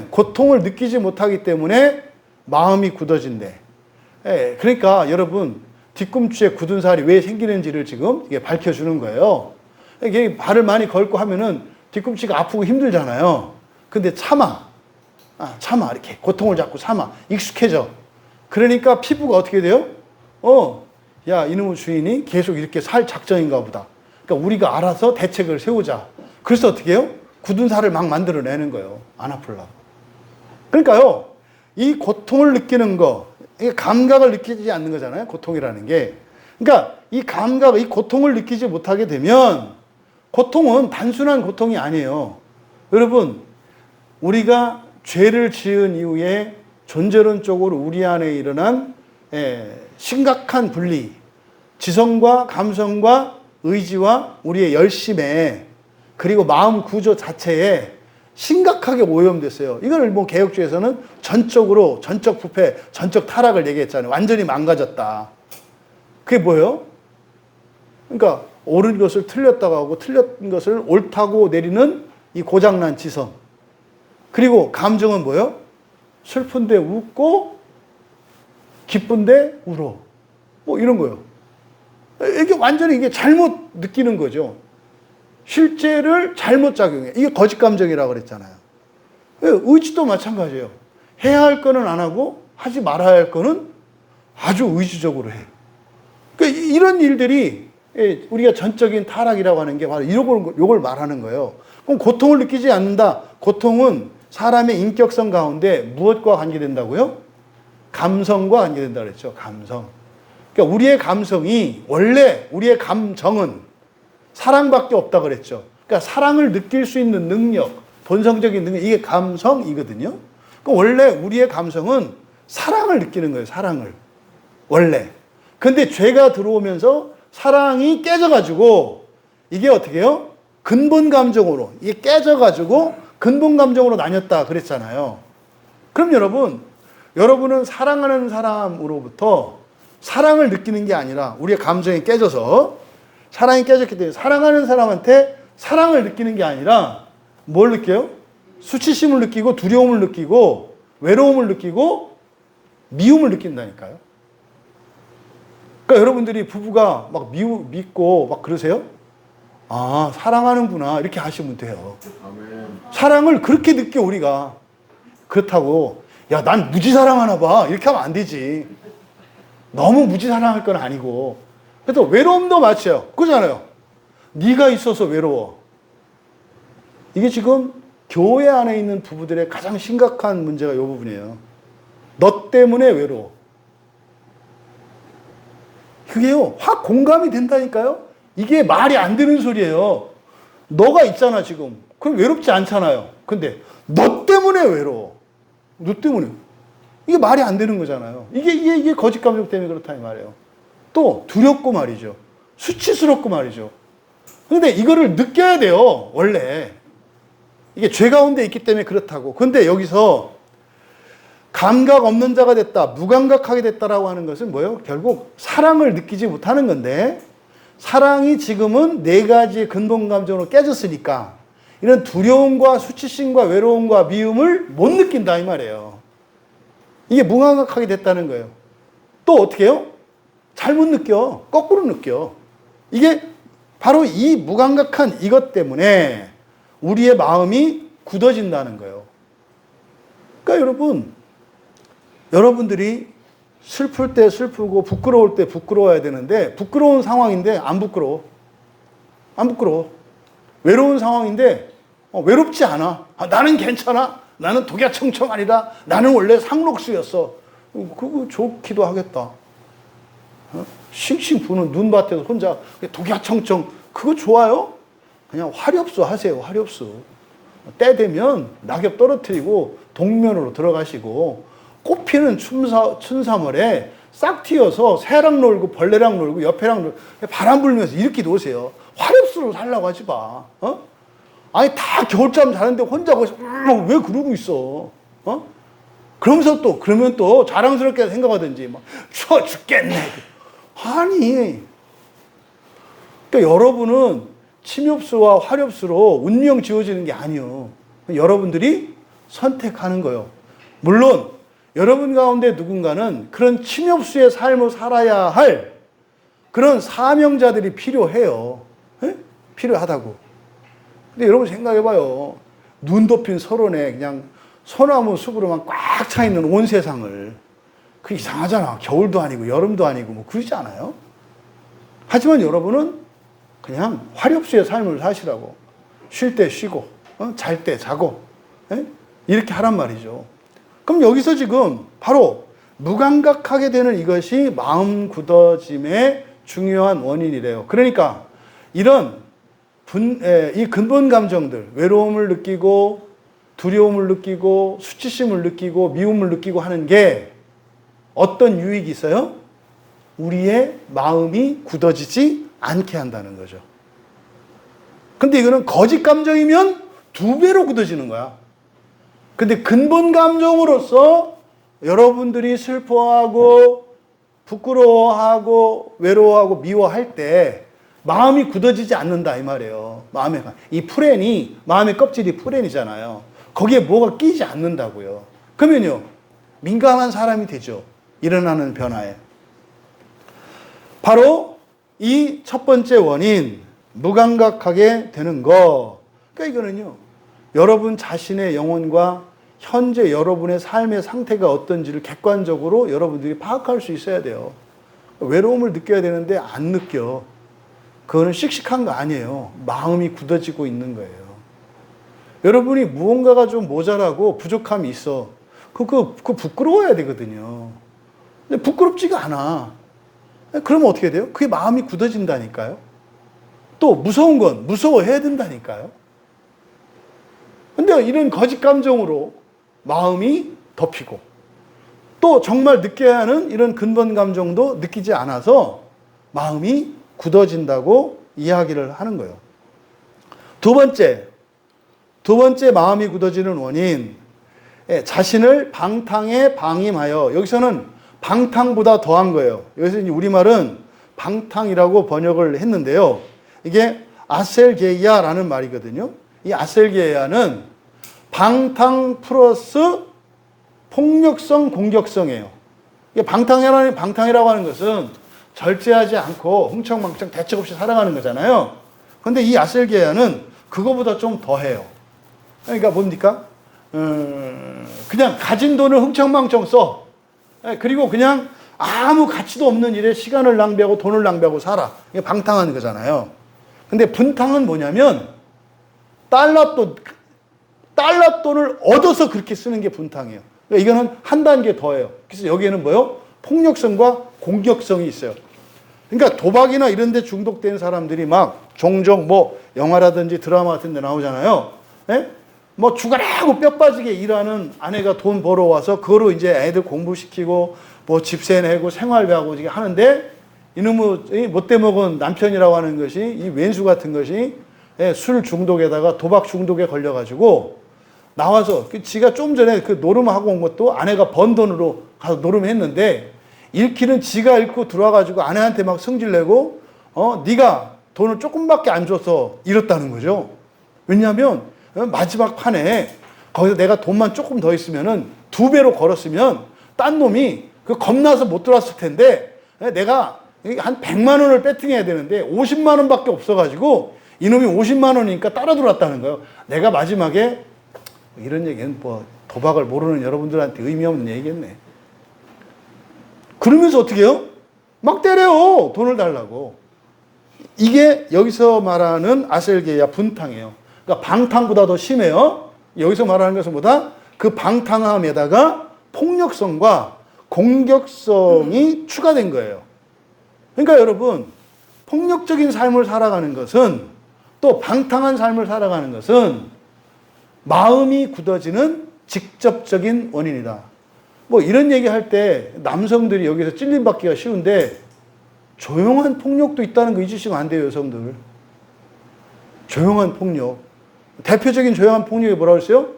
고통을 느끼지 못하기 때문에 마음이 굳어진대. 그러니까 여러분, 뒤꿈치에 굳은 살이 왜 생기는지를 지금 이게 밝혀주는 거예요. 이게 발을 많이 걷고 하면은 뒤꿈치가 아프고 힘들잖아요. 근데 참아, 이렇게 고통을 잡고 참아, 익숙해져. 그러니까 피부가 어떻게 돼요? 야, 이놈의 주인이 계속 이렇게 살 작정인가 보다. 그러니까 우리가 알아서 대책을 세우자. 그래서 어떻게 해요? 굳은 살을 막 만들어내는 거예요. 안 아플라고. 그러니까요, 이 고통을 느끼는 거, 이게 감각을 느끼지 않는 거잖아요. 고통이라는 게. 그러니까 이 감각, 이 고통을 느끼지 못하게 되면 고통은 단순한 고통이 아니에요. 여러분, 우리가 죄를 지은 이후에 존재론적으로 우리 안에 일어난 심각한 분리, 지성과 감성과 의지와 우리의 열심에, 그리고 마음 구조 자체에 심각하게 오염됐어요. 이걸 뭐 개혁주의에서는 전적 부패, 전적 타락을 얘기했잖아요. 완전히 망가졌다. 그게 뭐예요? 그러니까 옳은 것을 틀렸다고 하고 틀린 것을 옳다고 내리는 이 고장난 지성. 그리고 감정은 뭐예요? 슬픈데 웃고 기쁜데 울어. 뭐 이런 거예요. 이게 완전히 이게 잘못 느끼는 거죠. 실제를 잘못 작용해. 이게 거짓 감정이라고 그랬잖아요. 의지도 마찬가지예요. 해야 할 거는 안 하고 하지 말아야 할 거는 아주 의지적으로 해. 그러니까 이런 일들이 우리가 전적인 타락이라고 하는 게 바로 이걸 말하는 거예요. 그럼 고통을 느끼지 않는다. 고통은 사람의 인격성 가운데 무엇과 관계된다고요? 감성과 관계된다 그랬죠. 감성. 그러니까 우리의 감성이, 원래 우리의 감정은 사랑밖에 없다 그랬죠. 그러니까 사랑을 느낄 수 있는 능력, 본성적인 능력, 이게 감성이거든요. 그러니까 원래 우리의 감성은 사랑을 느끼는 거예요. 사랑을. 원래. 근데 죄가 들어오면서 사랑이 깨져가지고 이게 어떻게 해요? 근본 감정으로, 이게 깨져가지고 근본 감정으로 나뉘었다 그랬잖아요. 그럼 여러분은 사랑하는 사람으로부터 사랑을 느끼는 게 아니라 우리의 감정이 깨져서, 사랑이 깨졌기 때문에 사랑하는 사람한테 사랑을 느끼는 게 아니라 뭘 느껴요? 수치심을 느끼고 두려움을 느끼고 외로움을 느끼고 미움을 느낀다니까요. 그러니까 여러분들이 부부가 막 믿고 막 그러세요? 아, 사랑하는구나. 이렇게 하시면 돼요. 아멘. 사랑을 그렇게 느껴, 우리가. 그렇다고, 야, 난 무지 사랑하나 봐. 이렇게 하면 안 되지. 너무 무지 사랑할 건 아니고. 그래서 외로움도 마찬가지예요. 그렇잖아요. 네가 있어서 외로워. 이게 지금 교회 안에 있는 부부들의 가장 심각한 문제가 이 부분이에요. 너 때문에 외로워. 그게요, 확 공감이 된다니까요? 이게 말이 안 되는 소리예요. 너가 있잖아, 지금. 그럼 외롭지 않잖아요. 근데 너 때문에 외로워. 너 때문에. 이게 말이 안 되는 거잖아요. 이게 거짓 감정 때문에 그렇다 이 말이에요. 또 두렵고 말이죠. 수치스럽고 말이죠. 근데 이거를 느껴야 돼요, 원래. 이게 죄 가운데 있기 때문에 그렇다고. 근데 여기서 감각 없는 자가 됐다, 무감각하게 됐다라고 하는 것은 뭐예요? 결국 사랑을 느끼지 못하는 건데, 사랑이 지금은 네 가지의 근본 감정으로 깨졌으니까 이런 두려움과 수치심과 외로움과 미움을 못 느낀다 이 말이에요. 이게 무감각하게 됐다는 거예요. 또 어떻게 해요? 잘못 느껴. 거꾸로 느껴. 이게 바로 이 무감각한 이것 때문에 우리의 마음이 굳어진다는 거예요. 그러니까 여러분들이 슬플 때 슬프고 부끄러울 때 부끄러워야 되는데 부끄러운 상황인데 안 부끄러워. 안 부끄러워. 외로운 상황인데 외롭지 않아. 나는 괜찮아. 나는 독야청청 아니다. 나는 원래 상록수였어. 그거 좋기도 하겠다. 싱싱 부는 눈밭에서 혼자 독야청청 그거 좋아요? 그냥 화렵수 하세요. 화렵수. 때 되면 낙엽 떨어뜨리고 동면으로 들어가시고 꽃피는 춘삼월에 싹 튀어서 새랑 놀고 벌레랑 놀고 옆에랑 놀고 바람 불면서 이렇게 노세요. 화렵수로 살라고 하지 마. 아니 다 겨울잠 자는데 혼자 거기서 왜 그러고 있어? 그러면 또 자랑스럽게 생각하든지 막 추워 죽겠네. 아니, 그러니까 여러분은 침엽수와 화렵수로 운명 지어지는 게 아니에요. 여러분들이 선택하는 거예요. 물론 여러분 가운데 누군가는 그런 침엽수의 삶을 살아야 할 그런 사명자들이 필요해요. 에? 필요하다고. 근데 여러분 생각해봐요. 눈 덮인 설원에 그냥 소나무 숲으로만 꽉 차 있는 온 세상을. 그 이상하잖아. 겨울도 아니고 여름도 아니고 뭐 그러지 않아요? 하지만 여러분은 그냥 화렵수의 삶을 사시라고. 쉴 때 쉬고, 잘 때 자고, 에? 이렇게 하란 말이죠. 그럼 여기서 지금 바로 무감각하게 되는 이것이 마음 굳어짐의 중요한 원인이래요. 그러니까 이런 이 근본 감정들, 외로움을 느끼고 두려움을 느끼고 수치심을 느끼고 미움을 느끼고 하는 게 어떤 유익이 있어요? 우리의 마음이 굳어지지 않게 한다는 거죠. 근데 이거는 거짓 감정이면 2배로 굳어지는 거야. 근데 근본 감정으로서 여러분들이 슬퍼하고 부끄러워하고 외로워하고 미워할 때 마음이 굳어지지 않는다 이 말이에요. 이 프렌이 마음의 껍질이 프렌이잖아요. 거기에 뭐가 끼지 않는다고요. 그러면요 민감한 사람이 되죠. 일어나는 변화에. 바로 이 첫 번째 원인 무감각하게 되는 거. 그러니까 이거는요 여러분 자신의 영혼과 현재 여러분의 삶의 상태가 어떤지를 객관적으로 여러분들이 파악할 수 있어야 돼요. 외로움을 느껴야 되는데 안 느껴. 그거는 씩씩한 거 아니에요. 마음이 굳어지고 있는 거예요. 여러분이 무언가가 좀 모자라고 부족함이 있어. 그거 부끄러워야 되거든요. 근데 부끄럽지가 않아. 그러면 어떻게 돼요? 그게 마음이 굳어진다니까요. 또 무서운 건 무서워해야 된다니까요. 근데 이런 거짓 감정으로 마음이 덮이고 또 정말 느껴야 하는 이런 근본 감정도 느끼지 않아서 마음이 굳어진다고 이야기를 하는 거예요. 두 번째 마음이 굳어지는 원인, 자신을 방탕에 방임하여. 여기서는 방탕보다 더한 거예요. 여기서 이제 우리말은 방탕이라고 번역을 했는데요. 이게 아셀게이아라는 말이거든요. 이 아셀게이아는 방탕 플러스 폭력성, 공격성이에요. 이게 방탕이라고 하는 것은 절제하지 않고 흥청망청 대책 없이 살아가는 거잖아요. 그런데 이 아셀게이아는 그거보다 좀 더해요. 그러니까 뭡니까? 그냥 가진 돈을 흥청망청 써. 그리고 그냥 아무 가치도 없는 일에 시간을 낭비하고 돈을 낭비하고 살아. 이게 방탕한 거잖아요. 근데 분탕은 뭐냐면 달러 돈을 얻어서 그렇게 쓰는 게 분탕이에요. 그러니까 이거는 한 단계 더해요. 그래서 여기에는 뭐요? 폭력성과 공격성이 있어요. 그러니까 도박이나 이런 데 중독된 사람들이 막 종종 뭐 영화라든지 드라마 같은 데 나오잖아요. 예? 뭐 죽어라고 뼈 빠지게 일하는 아내가 돈 벌어와서 그거로 이제 애들 공부시키고 뭐 집세 내고 생활비하고 이게 하는데 이놈의 못돼 먹은 남편이라고 하는 것이 이 왼수 같은 것이 술 중독에다가 도박 중독에 걸려가지고 나와서 지가 좀 전에 그 노름하고 온 것도 아내가 번 돈으로 가서 노름했는데 잃기는 지가 잃고 들어와가지고 아내한테 막 성질내고 네가 돈을 조금밖에 안 줘서 잃었다는 거죠. 왜냐하면 마지막 판에 거기서 내가 돈만 조금 더 있으면은 2배로 걸었으면 딴 놈이 그 겁나서 못 들어왔을 텐데 내가 한 100만 원을 배팅해야 되는데 50만 원밖에 없어가지고 이놈이 50만 원이니까 따라 들어왔다는 거예요. 내가 마지막에 이런 얘기는 뭐 도박을 모르는 여러분들한테 의미 없는 얘기겠네. 그러면서 어떻게 해요? 막 때려요. 돈을 달라고. 이게 여기서 말하는 아셀게야 분탕이에요. 그러니까 방탕보다 더 심해요. 여기서 말하는 것은 뭐다? 그 방탕함에다가 폭력성과 공격성이 추가된 거예요. 그러니까 여러분, 폭력적인 삶을 살아가는 것은, 또 방탕한 삶을 살아가는 것은 마음이 굳어지는 직접적인 원인이다. 뭐 이런 얘기 할 때 남성들이 여기서 찔림받기가 쉬운데 조용한 폭력도 있다는 거 잊으시면 안 돼요, 여성들. 조용한 폭력. 대표적인 조용한 폭력이 뭐라고 했어요?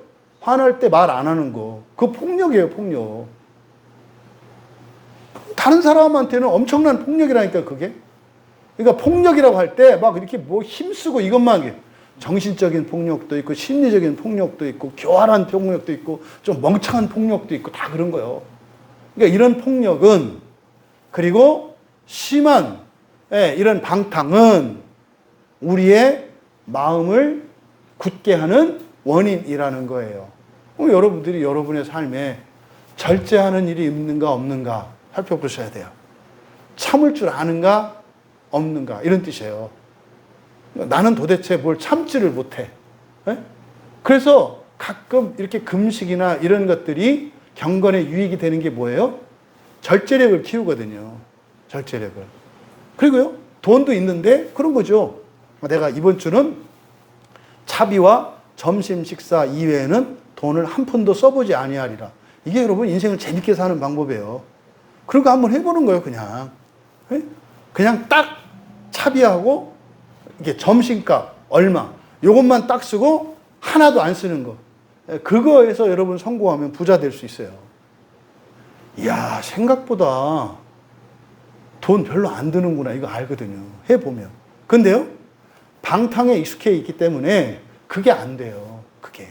화날 때 말 안 하는 거. 그거 폭력이에요, 폭력. 다른 사람한테는 엄청난 폭력이라니까, 그게. 그러니까 폭력이라고 할 때 막 이렇게 뭐 힘쓰고 이것만, 정신적인 폭력도 있고, 심리적인 폭력도 있고, 교활한 폭력도 있고, 좀 멍청한 폭력도 있고, 다 그런 거예요. 그러니까 이런 폭력은, 그리고 심한 이런 방탕은 우리의 마음을 굳게 하는 원인이라는 거예요. 여러분들이 여러분의 삶에 절제하는 일이 있는가 없는가 살펴보셔야 돼요. 참을 줄 아는가 없는가 이런 뜻이에요. 나는 도대체 뭘 참지를 못해. 그래서 가끔 이렇게 금식이나 이런 것들이 경건에 유익이 되는 게 뭐예요? 절제력을 키우거든요. 절제력을. 그리고요, 돈도 있는데 그런 거죠. 내가 이번 주는 차비와 점심 식사 이외에는 돈을 한 푼도 써보지 아니하리라. 이게 여러분 인생을 재밌게 사는 방법이에요. 그런 거 한번 해보는 거예요, 그냥. 그냥 딱 차비하고 이게 점심값 얼마 요것만 딱 쓰고 하나도 안 쓰는 거. 그거에서 여러분 성공하면 부자 될 수 있어요. 이야, 생각보다 돈 별로 안 드는구나 이거 알거든요. 해보면. 근데요, 방탕에 익숙해 있기 때문에 그게 안 돼요. 그게.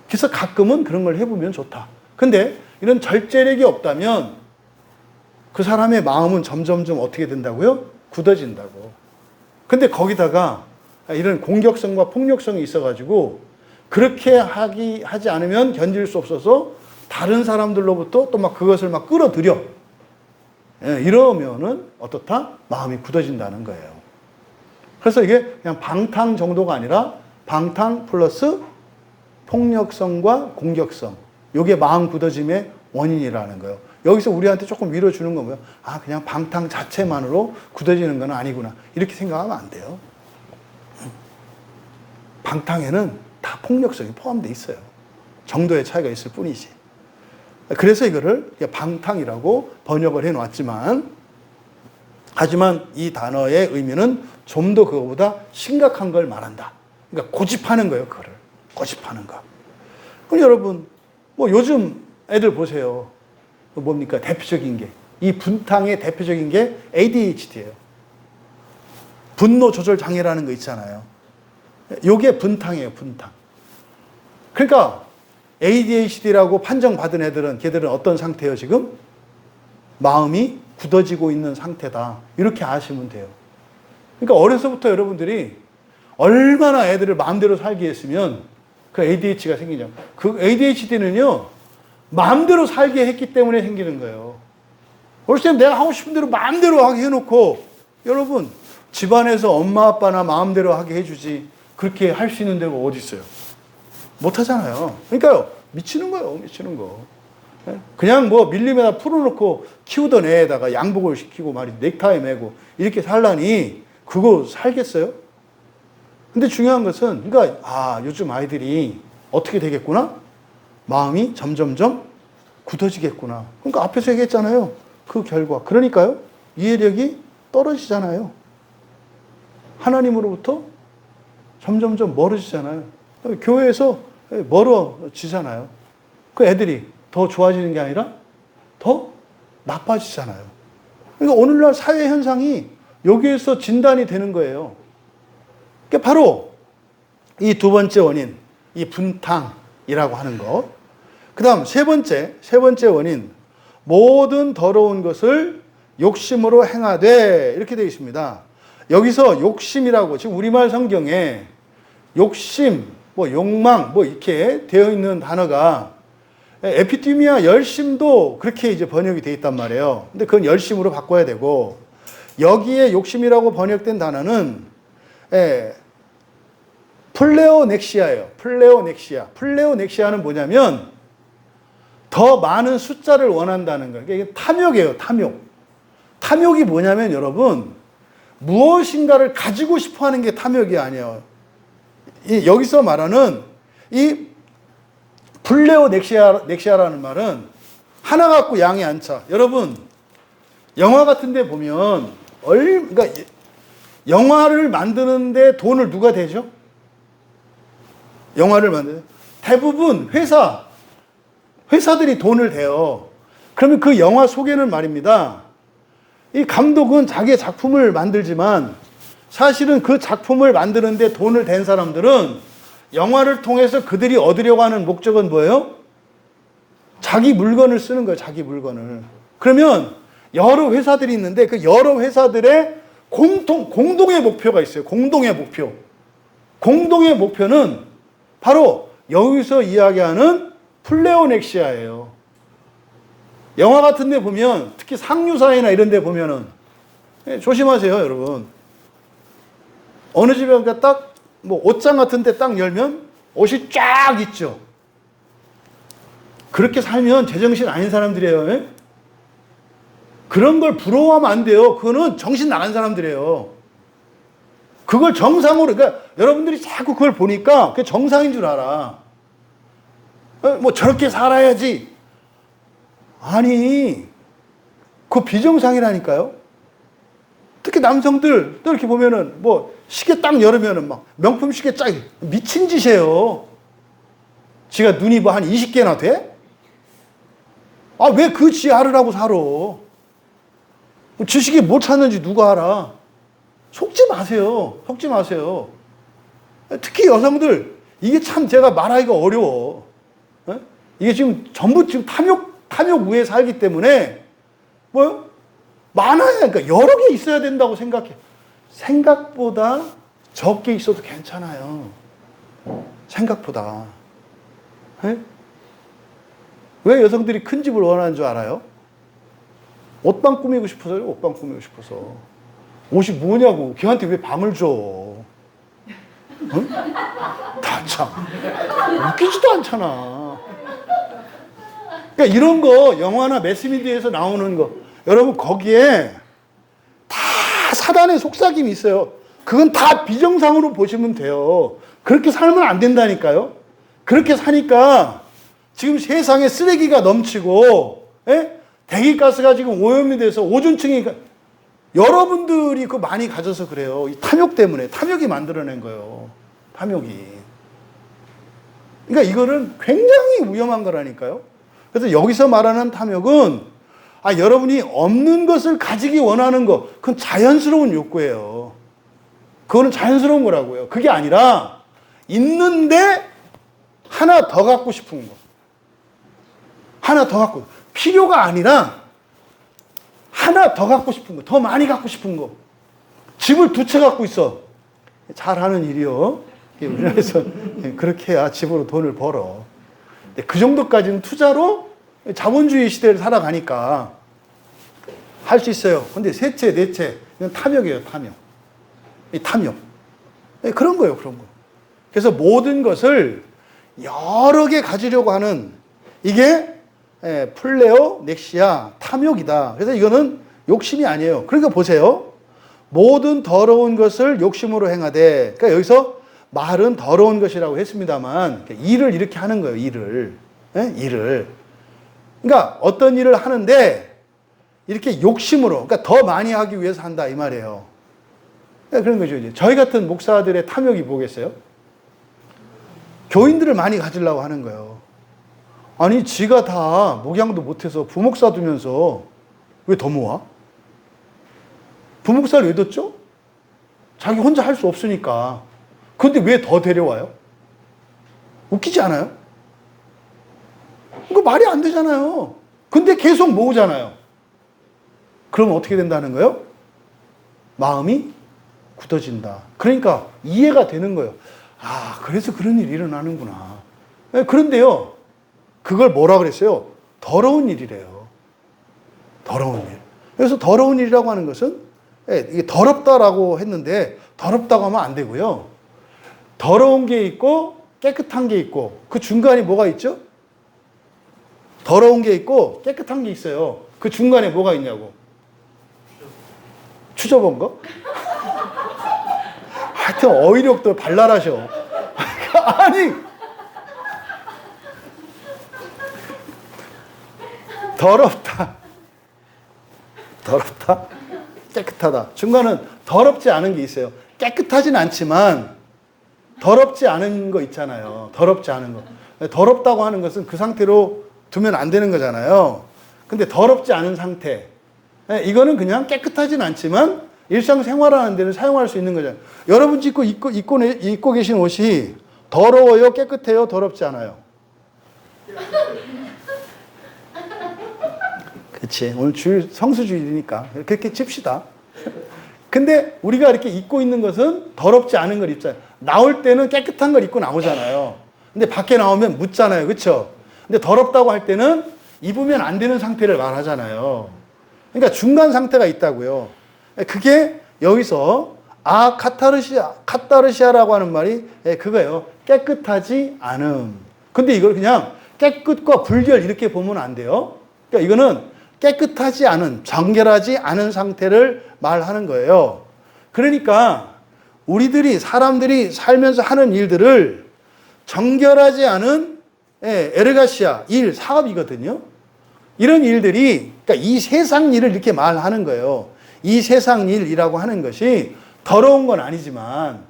그래서 가끔은 그런 걸 해보면 좋다. 근데 이런 절제력이 없다면 그 사람의 마음은 점점점 어떻게 된다고요? 굳어진다고. 근데 거기다가 이런 공격성과 폭력성이 있어가지고 그렇게 하지 않으면 견딜 수 없어서 다른 사람들로부터 또 막 그것을 막 끌어들여. 이러면은 어떻다? 마음이 굳어진다는 거예요. 그래서 이게 그냥 방탕 정도가 아니라 방탕 플러스 폭력성과 공격성. 이게 마음 굳어짐의 원인이라는 거예요. 여기서 우리한테 조금 위로 주는 건 뭐예요? 아, 그냥 방탕 자체만으로 굳어지는 건 아니구나. 이렇게 생각하면 안 돼요. 방탕에는 다 폭력성이 포함되어 있어요. 정도의 차이가 있을 뿐이지. 그래서 이거를 방탕이라고 번역을 해놓았지만, 하지만 이 단어의 의미는 좀 더 그거보다 심각한 걸 말한다. 그러니까 고집하는 거예요, 그거를. 고집하는 거. 그럼 여러분, 뭐 요즘 애들 보세요. 뭡니까? 대표적인 게. 이 분탕의 대표적인 게 ADHD예요. 분노 조절 장애라는 거 있잖아요. 요게 분탕이에요, 분탕. 그러니까 ADHD라고 판정받은 애들은, 걔들은 어떤 상태예요, 지금? 마음이 굳어지고 있는 상태다. 이렇게 아시면 돼요. 그러니까 어려서부터 여러분들이 얼마나 애들을 마음대로 살게 했으면 그 ADHD가 생기죠. 그 ADHD는요, 마음대로 살게 했기 때문에 생기는 거예요. 어렸을 때 내가 하고 싶은 대로 마음대로 하게 해놓고, 여러분, 집안에서 엄마 아빠나 마음대로 하게 해주지, 그렇게 할 수 있는 데가 어디 있어요? 못 하잖아요. 그러니까요, 미치는 거예요, 미치는 거. 그냥 뭐 밀림에다 풀어놓고 키우던 애에다가 양복을 시키고 말이지, 넥타이 매고 이렇게 살라니 그거 살겠어요? 근데 중요한 것은, 그러니까 아, 요즘 아이들이 어떻게 되겠구나? 마음이 점점점 굳어지겠구나. 그러니까 앞에서 얘기했잖아요. 그 결과. 그러니까요, 이해력이 떨어지잖아요. 하나님으로부터 점점점 멀어지잖아요. 교회에서 멀어지잖아요. 그 애들이 더 좋아지는 게 아니라 더 나빠지잖아요. 그러니까 오늘날 사회 현상이 여기에서 진단이 되는 거예요. 그러니까 바로 이 두 번째 원인, 이 분탕이라고 하는 것. 그 다음 세 번째 원인, 모든 더러운 것을 욕심으로 행하되 이렇게 되어 있습니다. 여기서 욕심이라고 지금 우리말 성경에 욕심, 뭐 욕망, 뭐 이렇게 되어 있는 단어가 에피티미아 열심도 그렇게 이제 번역이 되어 있단 말이에요. 근데 그건 열심으로 바꿔야 되고 여기에 욕심이라고 번역된 단어는 플레오넥시아예요. 플레오넥시아. 플레오넥시아는 뭐냐면 더 많은 숫자를 원한다는 거예요. 이게 탐욕이에요. 탐욕. 탐욕이 뭐냐면 여러분 무엇인가를 가지고 싶어하는 게 탐욕이 아니에요. 여기서 말하는 이 플레오넥시아라는 말은 하나 갖고 양이 안 차. 여러분 영화 같은 데 보면 그러니까 영화를 만드는데 돈을 누가 대죠? 영화를 만드는 대부분 회사들이 돈을 대요. 그러면 그 영화 속에는 말입니다. 이 감독은 자기의 작품을 만들지만 사실은 그 작품을 만드는데 돈을 댄 사람들은 영화를 통해서 그들이 얻으려고 하는 목적은 뭐예요? 자기 물건을 쓰는 거예요. 자기 물건을. 그러면 여러 회사들이 있는데 그 여러 회사들의 공동의 목표가 있어요. 공동의 목표. 공동의 목표는 바로 여기서 이야기하는 플레오넥시아예요. 영화 같은 데 보면 특히 상류사회나 이런 데 보면은 조심하세요, 여러분. 어느 집에 가니까 딱 뭐 옷장 같은 데 딱 열면 옷이 쫙 있죠. 그렇게 살면 제정신 아닌 사람들이에요. 예? 그런 걸 부러워하면 안 돼요. 그거는 정신 나간 사람들이에요. 그걸 정상으로, 그러니까 여러분들이 자꾸 그걸 보니까 그게 정상인 줄 알아. 뭐 저렇게 살아야지. 아니, 그거 비정상이라니까요. 특히 남성들 또 이렇게 보면은 뭐 시계 딱 열으면은 막 명품 시계 쫙 미친 짓이에요. 지가 눈이 뭐 한 20개나 돼? 아, 왜 그 지하를 하고 살아? 주식이 뭐 찾는지 누가 알아? 속지 마세요. 속지 마세요. 특히 여성들, 이게 참 제가 말하기가 어려워. 이게 지금 전부 지금 탐욕 위에 살기 때문에, 뭐요? 많아야, 그러니까 여러 개 있어야 된다고 생각해. 생각보다 적게 있어도 괜찮아요. 생각보다. 왜 여성들이 큰 집을 원하는 줄 알아요? 옷방 꾸미고 싶어서요. 옷방 꾸미고 싶어서. 옷이 뭐냐고. 걔한테 왜 방을 줘? 응? 다 참. 웃기지도 않잖아. 그러니까 이런 거 영화나 매스미디어에서 나오는 거 여러분 거기에 다 사단의 속삭임이 있어요. 그건 다 비정상으로 보시면 돼요. 그렇게 살면 안 된다니까요. 그렇게 사니까 지금 세상에 쓰레기가 넘치고 대기가스가 지금 오염이 돼서 오존층이 여러분들이 그거 많이 가져서 그래요. 이 탐욕 때문에. 탐욕이 만들어낸 거예요. 탐욕이. 그러니까 이거는 굉장히 위험한 거라니까요. 그래서 여기서 말하는 탐욕은 여러분이 없는 것을 가지기 원하는 거, 그건 자연스러운 욕구예요. 그거는 자연스러운 거라고요. 그게 아니라 있는데 하나 더 갖고 싶은 거. 하나 더 갖고, 필요가 아니라 하나 더 갖고 싶은 거, 더 많이 갖고 싶은 거. 집을 2채 갖고 있어. 잘하는 일이요. 우리나라에서 그렇게 해야 집으로 돈을 벌어. 그 정도까지는 투자로 자본주의 시대를 살아가니까 할 수 있어요. 근데 3채, 4채, 이건 탐욕이에요, 탐욕. 이 탐욕. 그런 거예요, 그런 거. 그래서 모든 것을 여러 개 가지려고 하는 이게 플레오넥시아, 탐욕이다. 그래서 이거는 욕심이 아니에요. 그러니까 보세요. 모든 더러운 것을 욕심으로 행하되, 그러니까 여기서 말은 더러운 것이라고 했습니다만, 일을 이렇게 하는 거예요, 일을. 일을. 그러니까 어떤 일을 하는데, 이렇게 욕심으로, 그러니까 더 많이 하기 위해서 한다, 이 말이에요. 그런 거죠, 이제. 저희 같은 목사들의 탐욕이 뭐겠어요? 교인들을 많이 가지려고 하는 거예요. 아니, 지가 다 목양도 못해서 부목사 두면서 왜 더 모아? 부목사를 왜 뒀죠? 자기 혼자 할 수 없으니까. 근데 왜 더 데려와요? 웃기지 않아요? 그거 말이 안 되잖아요. 근데 계속 모으잖아요. 그러면 어떻게 된다는 거예요? 마음이 굳어진다. 그러니까 이해가 되는 거예요. 아, 그래서 그런 일이 일어나는구나. 그런데요, 그걸 뭐라 그랬어요? 더러운 일이래요. 더러운 일. 그래서 더러운 일이라고 하는 것은, 이게 더럽다라고 했는데, 더럽다고 하면 안 되고요. 더러운 게 있고, 깨끗한 게 있고, 그 중간에 뭐가 있죠? 더러운 게 있고, 깨끗한 게 있어요. 그 중간에 뭐가 있냐고. 추접한 거? 하여튼 어휘력도 발랄하셔. 아니, 더럽다. 더럽다. 깨끗하다. 중간은 더럽지 않은 게 있어요. 깨끗하진 않지만 더럽지 않은 거 있잖아요. 더럽지 않은 거. 더럽다고 하는 것은 그 상태로 두면 안 되는 거잖아요. 근데 더럽지 않은 상태. 이거는 그냥 깨끗하진 않지만 일상생활하는 데는 사용할 수 있는 거잖아요. 여러분 입고 계신 옷이 더러워요? 깨끗해요? 더럽지 않아요? 그치. 오늘 주일, 성수주일이니까 그렇게 칩시다. 근데 우리가 이렇게 입고 있는 것은 더럽지 않은 걸 입잖아요. 나올 때는 깨끗한 걸 입고 나오잖아요. 근데 밖에 나오면 묻잖아요. 그쵸? 근데 더럽다고 할 때는 입으면 안 되는 상태를 말하잖아요. 그러니까 중간 상태가 있다고요. 그게 여기서 카타르시아라고 하는 말이 그거예요. 깨끗하지 않음. 근데 이걸 그냥 깨끗과 불결 이렇게 보면 안 돼요. 그러니까 이거는 깨끗하지 않은, 정결하지 않은 상태를 말하는 거예요. 그러니까 사람들이 살면서 하는 일들을 정결하지 않은 에르가시아, 일, 사업이거든요. 이런 일들이, 그러니까 이 세상 일을 이렇게 말하는 거예요. 이 세상 일이라고 하는 것이 더러운 건 아니지만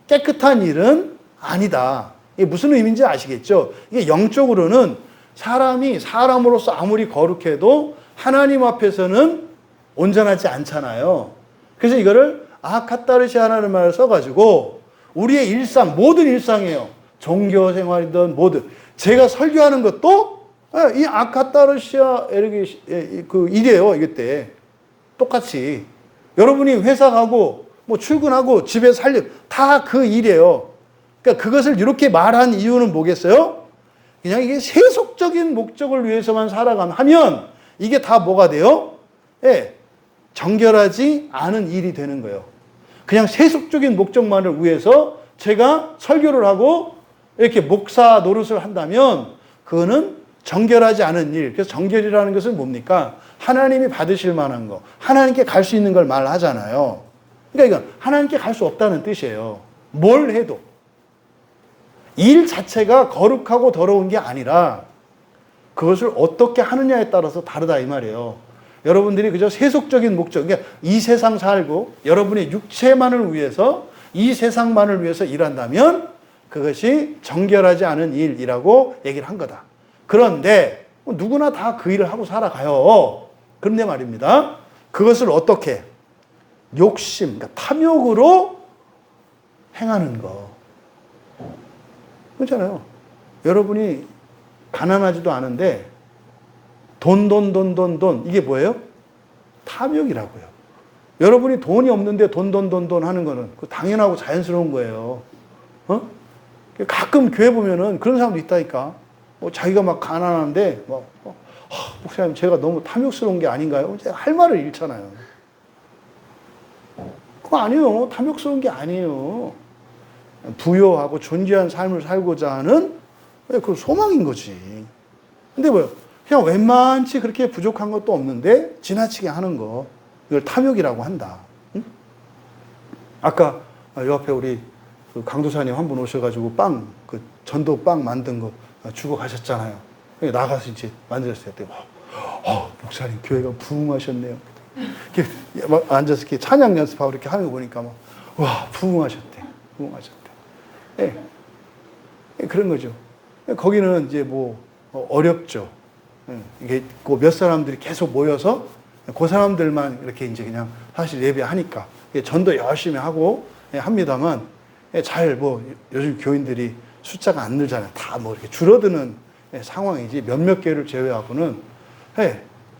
깨끗한 일은 아니다. 이게 무슨 의미인지 아시겠죠? 이게 영적으로는 사람이 사람으로서 아무리 거룩해도 하나님 앞에서는 온전하지 않잖아요. 그래서 이거를 카타르시아라는 말을 써가지고 우리의 일상, 모든 일상이에요. 종교 생활이든 뭐든. 제가 설교하는 것도 이 카타르시아 그 일이에요. 이때 똑같이 여러분이 회사 가고 뭐 출근하고 집에 살려 다 그 일이에요. 그러니까 그것을 이렇게 말한 이유는 뭐겠어요? 그냥 이게 세속적인 목적을 위해서만 살아가면 이게 다 뭐가 돼요? 정결하지 않은 일이 되는 거예요. 그냥 세속적인 목적만을 위해서 제가 설교를 하고 이렇게 목사 노릇을 한다면 그거는 정결하지 않은 일. 그래서 정결이라는 것은 뭡니까? 하나님이 받으실 만한 거, 하나님께 갈 수 있는 걸 말하잖아요. 그러니까 이건 하나님께 갈 수 없다는 뜻이에요. 뭘 해도. 일 자체가 거룩하고 더러운 게 아니라 그것을 어떻게 하느냐에 따라서 다르다 이 말이에요. 여러분들이 그저 세속적인 목적, 그러니까 이 세상 살고 여러분의 육체만을 위해서 이 세상만을 위해서 일한다면 그것이 정결하지 않은 일이라고 얘기를 한 거다. 그런데 누구나 다 그 일을 하고 살아가요. 그런데 말입니다. 그것을 어떻게? 욕심, 그러니까 탐욕으로 행하는 거. 그렇잖아요. 여러분이 가난하지도 않은데 돈 이게 뭐예요? 탐욕이라고요. 여러분이 돈이 없는데 돈 하는 거는 당연하고 자연스러운 거예요. 가끔 교회 보면은 그런 사람도 있다니까. 자기가 막 가난한데 목사님 제가 너무 탐욕스러운 게 아닌가요? 제가 할 말을 잃잖아요. 그거 아니에요. 탐욕스러운 게 아니에요. 부유하고 존귀한 삶을 살고자 하는 그 소망인 거지. 근데 뭐요? 그냥 웬만치 그렇게 부족한 것도 없는데 지나치게 하는 거. 이걸 탐욕이라고 한다. 응? 아까 옆에 우리 강도사님 한 분 오셔가지고 전도 빵 만든 거 주고 가셨잖아요. 나가서 이제 만들었어요. 목사님 교회가 부흥하셨네요. 이렇게 막 앉아서 이렇게 찬양 연습하고 이렇게 하는 거 보니까 부흥하셨대. 예. 그런 거죠. 거기는 이제 어렵죠. 이게 몇 사람들이 계속 모여서 그 사람들만 이렇게 이제 그냥 사실 예배하니까 전도 열심히 하고 합니다만 요즘 교인들이 숫자가 안 늘잖아요. 다 이렇게 줄어드는 상황이지 몇몇 개를 제외하고는.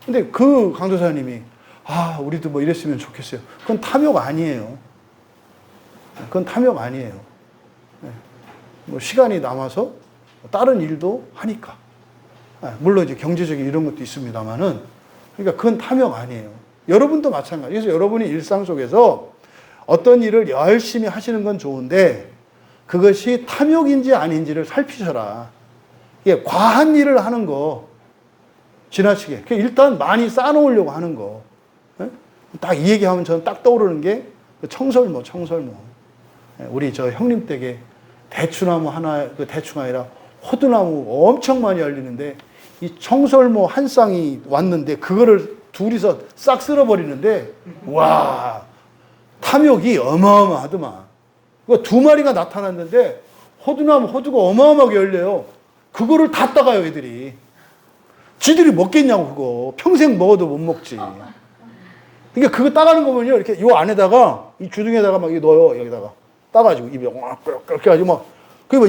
근데 그 강도사님이 아, 우리도 뭐 이랬으면 좋겠어요. 그건 탐욕 아니에요. 그건 탐욕 아니에요. 뭐 시간이 남아서 다른 일도 하니까. 물론 이제 경제적인 이런 것도 있습니다만은, 그러니까 그건 탐욕 아니에요. 여러분도 마찬가지예요. 그래서 여러분이 일상 속에서 어떤 일을 열심히 하시는 건 좋은데 그것이 탐욕인지 아닌지를 살피셔라. 이게 과한 일을 하는 거 지나치게. 일단 많이 쌓아놓으려고 하는 거. 딱 이 얘기하면 저는 딱 떠오르는 게 청설모. 우리 저 형님 댁에 대추나무 하나, 그 대추가 아니라 호두나무 엄청 많이 열리는데 이 청설모 한 쌍이 왔는데 그거를 둘이서 싹 쓸어버리는데 와, 탐욕이 어마어마하더만. 두 마리가 나타났는데 호두가 어마어마하게 열려요. 그거를 다 따가요, 애들이. 지들이 먹겠냐고, 그거. 평생 먹어도 못 먹지. 그러니까 그거 따가는 거 보면요, 이렇게 요 안에다가, 이 주둥에다가 막 넣어요, 여기다가. 따가지고, 입에 막, 그렇게 해가지고 막,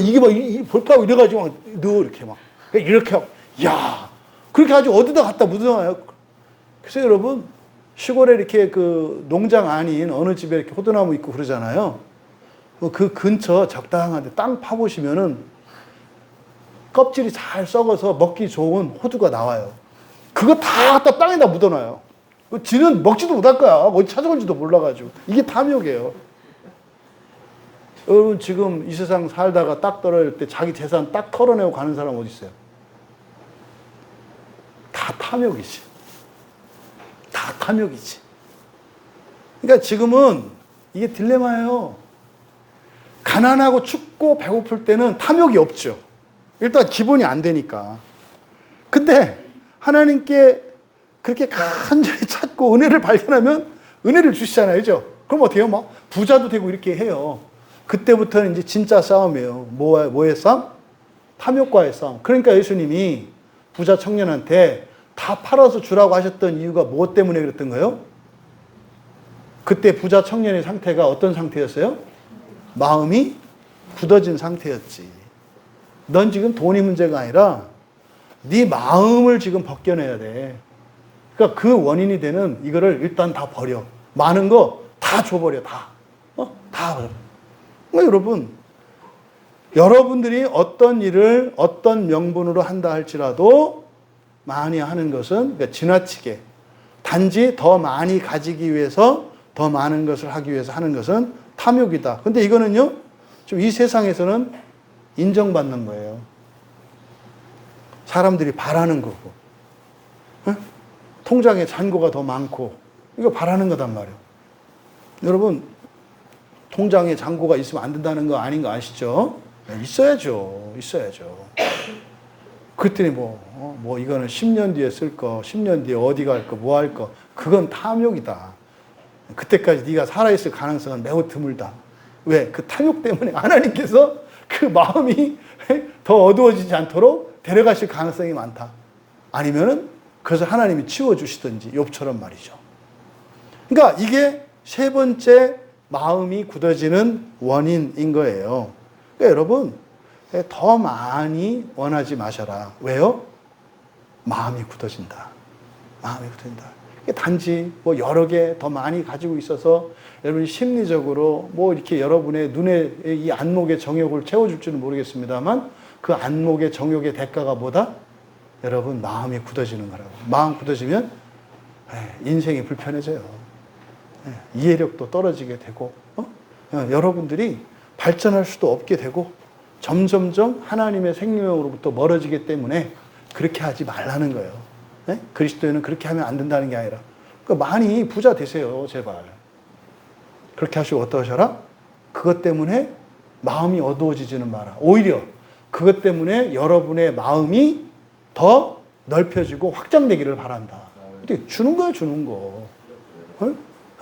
이게 막, 볼까고 이래가지고 막 넣어, 이렇게 막. 이렇게 하고, 야 그렇게 아주 어디다 갖다 묻어놔요. 그래서 여러분, 시골에 이렇게 그 농장 아닌 어느 집에 이렇게 호두나무 있고 그러잖아요. 그 근처 적당한데 땅 파보시면은 껍질이 잘 썩어서 먹기 좋은 호두가 나와요. 그거 다 갖다 땅에다 묻어놔요. 지는 먹지도 못할 거야. 어디 찾아올지도 몰라가지고. 이게 탐욕이에요. 여러분, 지금 이 세상 살다가 딱 떨어질 때 자기 재산 딱 털어내고 가는 사람 어디 있어요? 다 탐욕이지. 다 탐욕이지. 그러니까 지금은 이게 딜레마예요. 가난하고 춥고 배고플 때는 탐욕이 없죠. 일단 기본이 안 되니까. 근데 하나님께 그렇게 간절히 찾고 은혜를 발견하면 은혜를 주시잖아요. 그죠? 그럼 어떻게 해요? 막 부자도 되고 이렇게 해요. 그때부터는 이제 진짜 싸움이에요. 뭐의 싸움? 탐욕과의 싸움. 그러니까 예수님이 부자 청년한테 다 팔아서 주라고 하셨던 이유가 무엇 때문에 그랬던 거예요? 그때 부자 청년의 상태가 어떤 상태였어요? 마음이 굳어진 상태였지. 넌 지금 돈이 문제가 아니라 네 마음을 지금 벗겨내야 돼. 그러니까 그 원인이 되는 이거를 일단 다 버려. 많은 거 다 줘버려. 다 버려. 그러니까 여러분들이 어떤 일을 어떤 명분으로 한다 할지라도 많이 하는 것은, 그러니까 지나치게 단지 더 많이 가지기 위해서 더 많은 것을 하기 위해서 하는 것은 탐욕이다. 근데 이거는요, 좀 이 세상에서는 인정받는 거예요. 사람들이 바라는 거고. 응? 통장에 잔고가 더 많고, 이거 바라는 거단 말이에요. 여러분, 통장에 잔고가 있으면 안 된다는 거 아닌 거 아시죠? 있어야죠. 그랬더니 뭐 이거는 10년 뒤에 쓸 거, 10년 뒤에 어디 갈 거, 뭐 할 거, 그건 탐욕이다. 그때까지 네가 살아있을 가능성은 매우 드물다. 왜? 그 탐욕 때문에 하나님께서 그 마음이 더 어두워지지 않도록 데려가실 가능성이 많다. 아니면은 그래서 하나님이 치워주시든지, 욥처럼 말이죠. 그러니까 이게 세 번째 마음이 굳어지는 원인인 거예요. 그러니까 여러분, 더 많이 원하지 마셔라. 왜요? 마음이 굳어진다. 단지 뭐 여러 개 더 많이 가지고 있어서 여러분이 심리적으로 뭐 이렇게 여러분의 눈에 이 안목의 정욕을 채워줄지는 모르겠습니다만 그 안목의 정욕의 대가가 뭐다? 여러분, 마음이 굳어지는 거라고. 마음 굳어지면 인생이 불편해져요. 이해력도 떨어지게 되고, 여러분들이 발전할 수도 없게 되고, 점점점 하나님의 생명으로부터 멀어지기 때문에 그렇게 하지 말라는 거예요. 그리스도인은 그렇게 하면 안 된다는 게 아니라, 그러니까 많이 부자 되세요, 제발. 그렇게 하시고 어떠셔라? 그것 때문에 마음이 어두워지지는 마라. 오히려 그것 때문에 여러분의 마음이 더 넓혀지고 확장되기를 바란다. 주는 거야, 주는 거.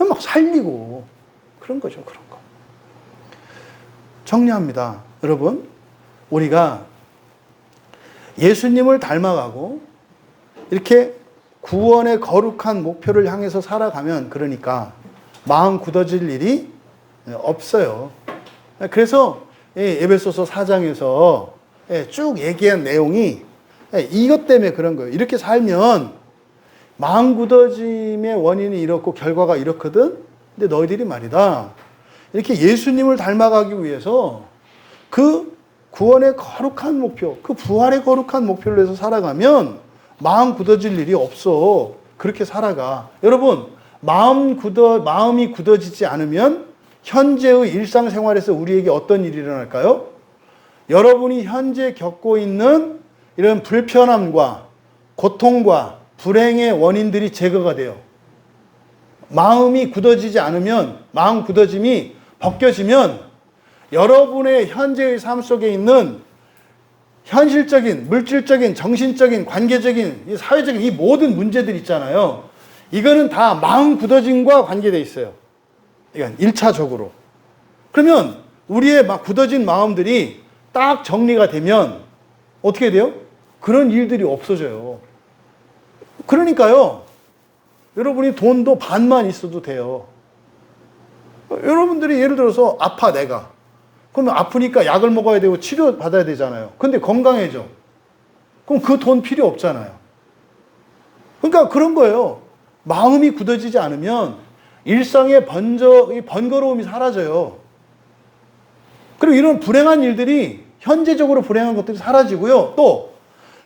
막 살리고. 그런 거죠, 그런 거. 정리합니다. 여러분, 우리가 예수님을 닮아가고 이렇게 구원의 거룩한 목표를 향해서 살아가면, 그러니까 마음 굳어질 일이 없어요. 그래서 에베소서 4장에서 쭉 얘기한 내용이 이것 때문에 그런 거예요. 이렇게 살면 마음 굳어짐의 원인이 이렇고 결과가 이렇거든. 근데 너희들이 말이다. 이렇게 예수님을 닮아가기 위해서 그 구원의 거룩한 목표, 그 부활의 거룩한 목표를 위해서 살아가면 마음 굳어질 일이 없어. 그렇게 살아가. 여러분, 마음이 굳어지지 않으면 현재의 일상생활에서 우리에게 어떤 일이 일어날까요? 여러분이 현재 겪고 있는 이런 불편함과 고통과 불행의 원인들이 제거가 돼요. 마음이 굳어지지 않으면, 마음 굳어짐이 벗겨지면 여러분의 현재의 삶 속에 있는 현실적인, 물질적인, 정신적인, 관계적인, 사회적인 이 모든 문제들 있잖아요. 이거는 다 마음 굳어짐과 관계되어 있어요. 이건 1차적으로. 그러면 우리의 막 굳어진 마음들이 딱 정리가 되면 어떻게 돼요? 그런 일들이 없어져요. 그러니까요. 여러분이 돈도 반만 있어도 돼요. 여러분들이 예를 들어서 아파 내가. 그러면 아프니까 약을 먹어야 되고 치료 받아야 되잖아요. 근데 건강해져. 그럼 그 돈 필요 없잖아요. 그러니까 그런 거예요. 마음이 굳어지지 않으면 일상의 번거로움이 사라져요. 그리고 이런 불행한 일들이, 현재적으로 불행한 것들이 사라지고요. 또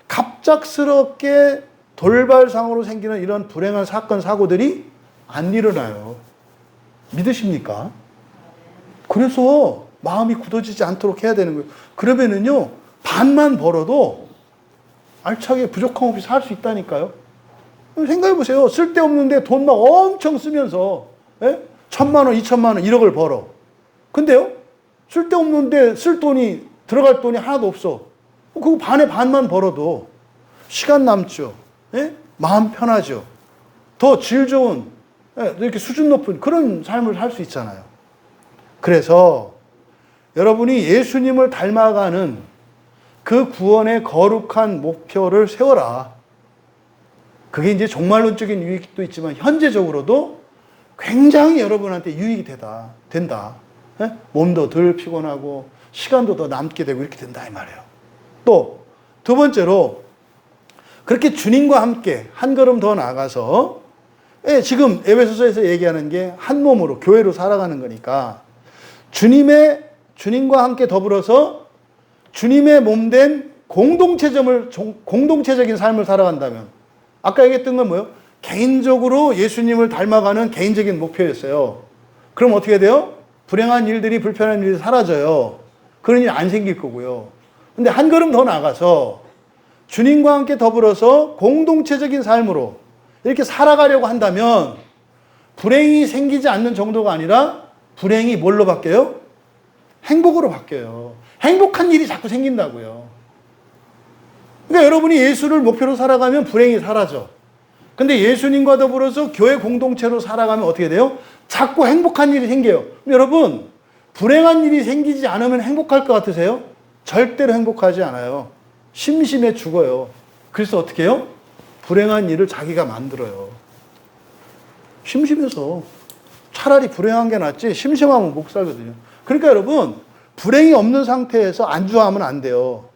갑작스럽게 돌발상으로 생기는 이런 불행한 사건, 사고들이 안 일어나요. 믿으십니까? 그래서 마음이 굳어지지 않도록 해야 되는 거예요. 그러면은요, 반만 벌어도 알차게 부족함 없이 살 수 있다니까요. 생각해 보세요. 쓸데없는데 돈 막 엄청 쓰면서 1,000만 원, 2,000만 원, 1억을 벌어. 근데요, 쓸데없는데 쓸 돈이, 들어갈 돈이 하나도 없어. 그거 반만 벌어도 시간 남죠. 마음 편하죠. 더 질 좋은, 이렇게 수준 높은 그런 삶을 살 수 있잖아요. 그래서 여러분이 예수님을 닮아가는 그 구원의 거룩한 목표를 세워라. 그게 이제 종말론적인 유익도 있지만 현재적으로도 굉장히 여러분한테 유익이 된다. 몸도 덜 피곤하고 시간도 더 남게 되고 이렇게 된다 이 말이에요. 또 두 번째로 그렇게 주님과 함께 한 걸음 더 나아가서 지금 에베소서에서 얘기하는 게 한 몸으로 교회로 살아가는 거니까 주님과 함께 더불어서 주님의 몸된 공동체적인 삶을 살아간다면, 아까 얘기했던 건 뭐예요? 개인적으로 예수님을 닮아가는 개인적인 목표였어요. 그럼 어떻게 돼요? 불행한 일들이, 불편한 일들이 사라져요. 그런 일 안 생길 거고요. 근데 한 걸음 더 나가서 주님과 함께 더불어서 공동체적인 삶으로 이렇게 살아가려고 한다면 불행이 생기지 않는 정도가 아니라 불행이 뭘로 바뀌어요? 행복으로 바뀌어요. 행복한 일이 자꾸 생긴다고요. 그러니까 여러분이 예수를 목표로 살아가면 불행이 사라져. 근데 예수님과 더불어서 교회 공동체로 살아가면 어떻게 돼요? 자꾸 행복한 일이 생겨요. 여러분, 불행한 일이 생기지 않으면 행복할 것 같으세요? 절대로 행복하지 않아요. 심심해 죽어요. 그래서 어떻게 해요? 불행한 일을 자기가 만들어요. 심심해서. 차라리 불행한 게 낫지 심심하면 못 살거든요. 그러니까 여러분, 불행이 없는 상태에서 안주하면 안 돼요.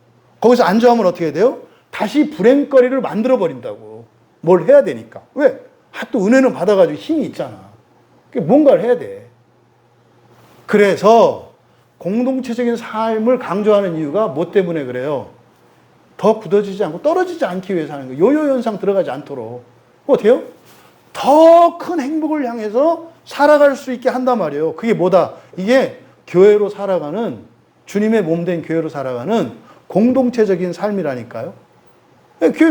거기서 안주하면 어떻게 돼요? 다시 불행거리를 만들어 버린다고. 뭘 해야 되니까. 왜? 또 은혜는 받아가지고 힘이 있잖아. 뭔가를 해야 돼. 그래서 공동체적인 삶을 강조하는 이유가 뭐 때문에 그래요? 더 굳어지지 않고 떨어지지 않기 위해서 하는 거예요. 요요 현상 들어가지 않도록. 어때요? 더 큰 행복을 향해서 살아갈 수 있게 한단 말이에요. 그게 뭐다? 이게 교회로 살아가는, 주님의 몸된 교회로 살아가는 공동체적인 삶이라니까요.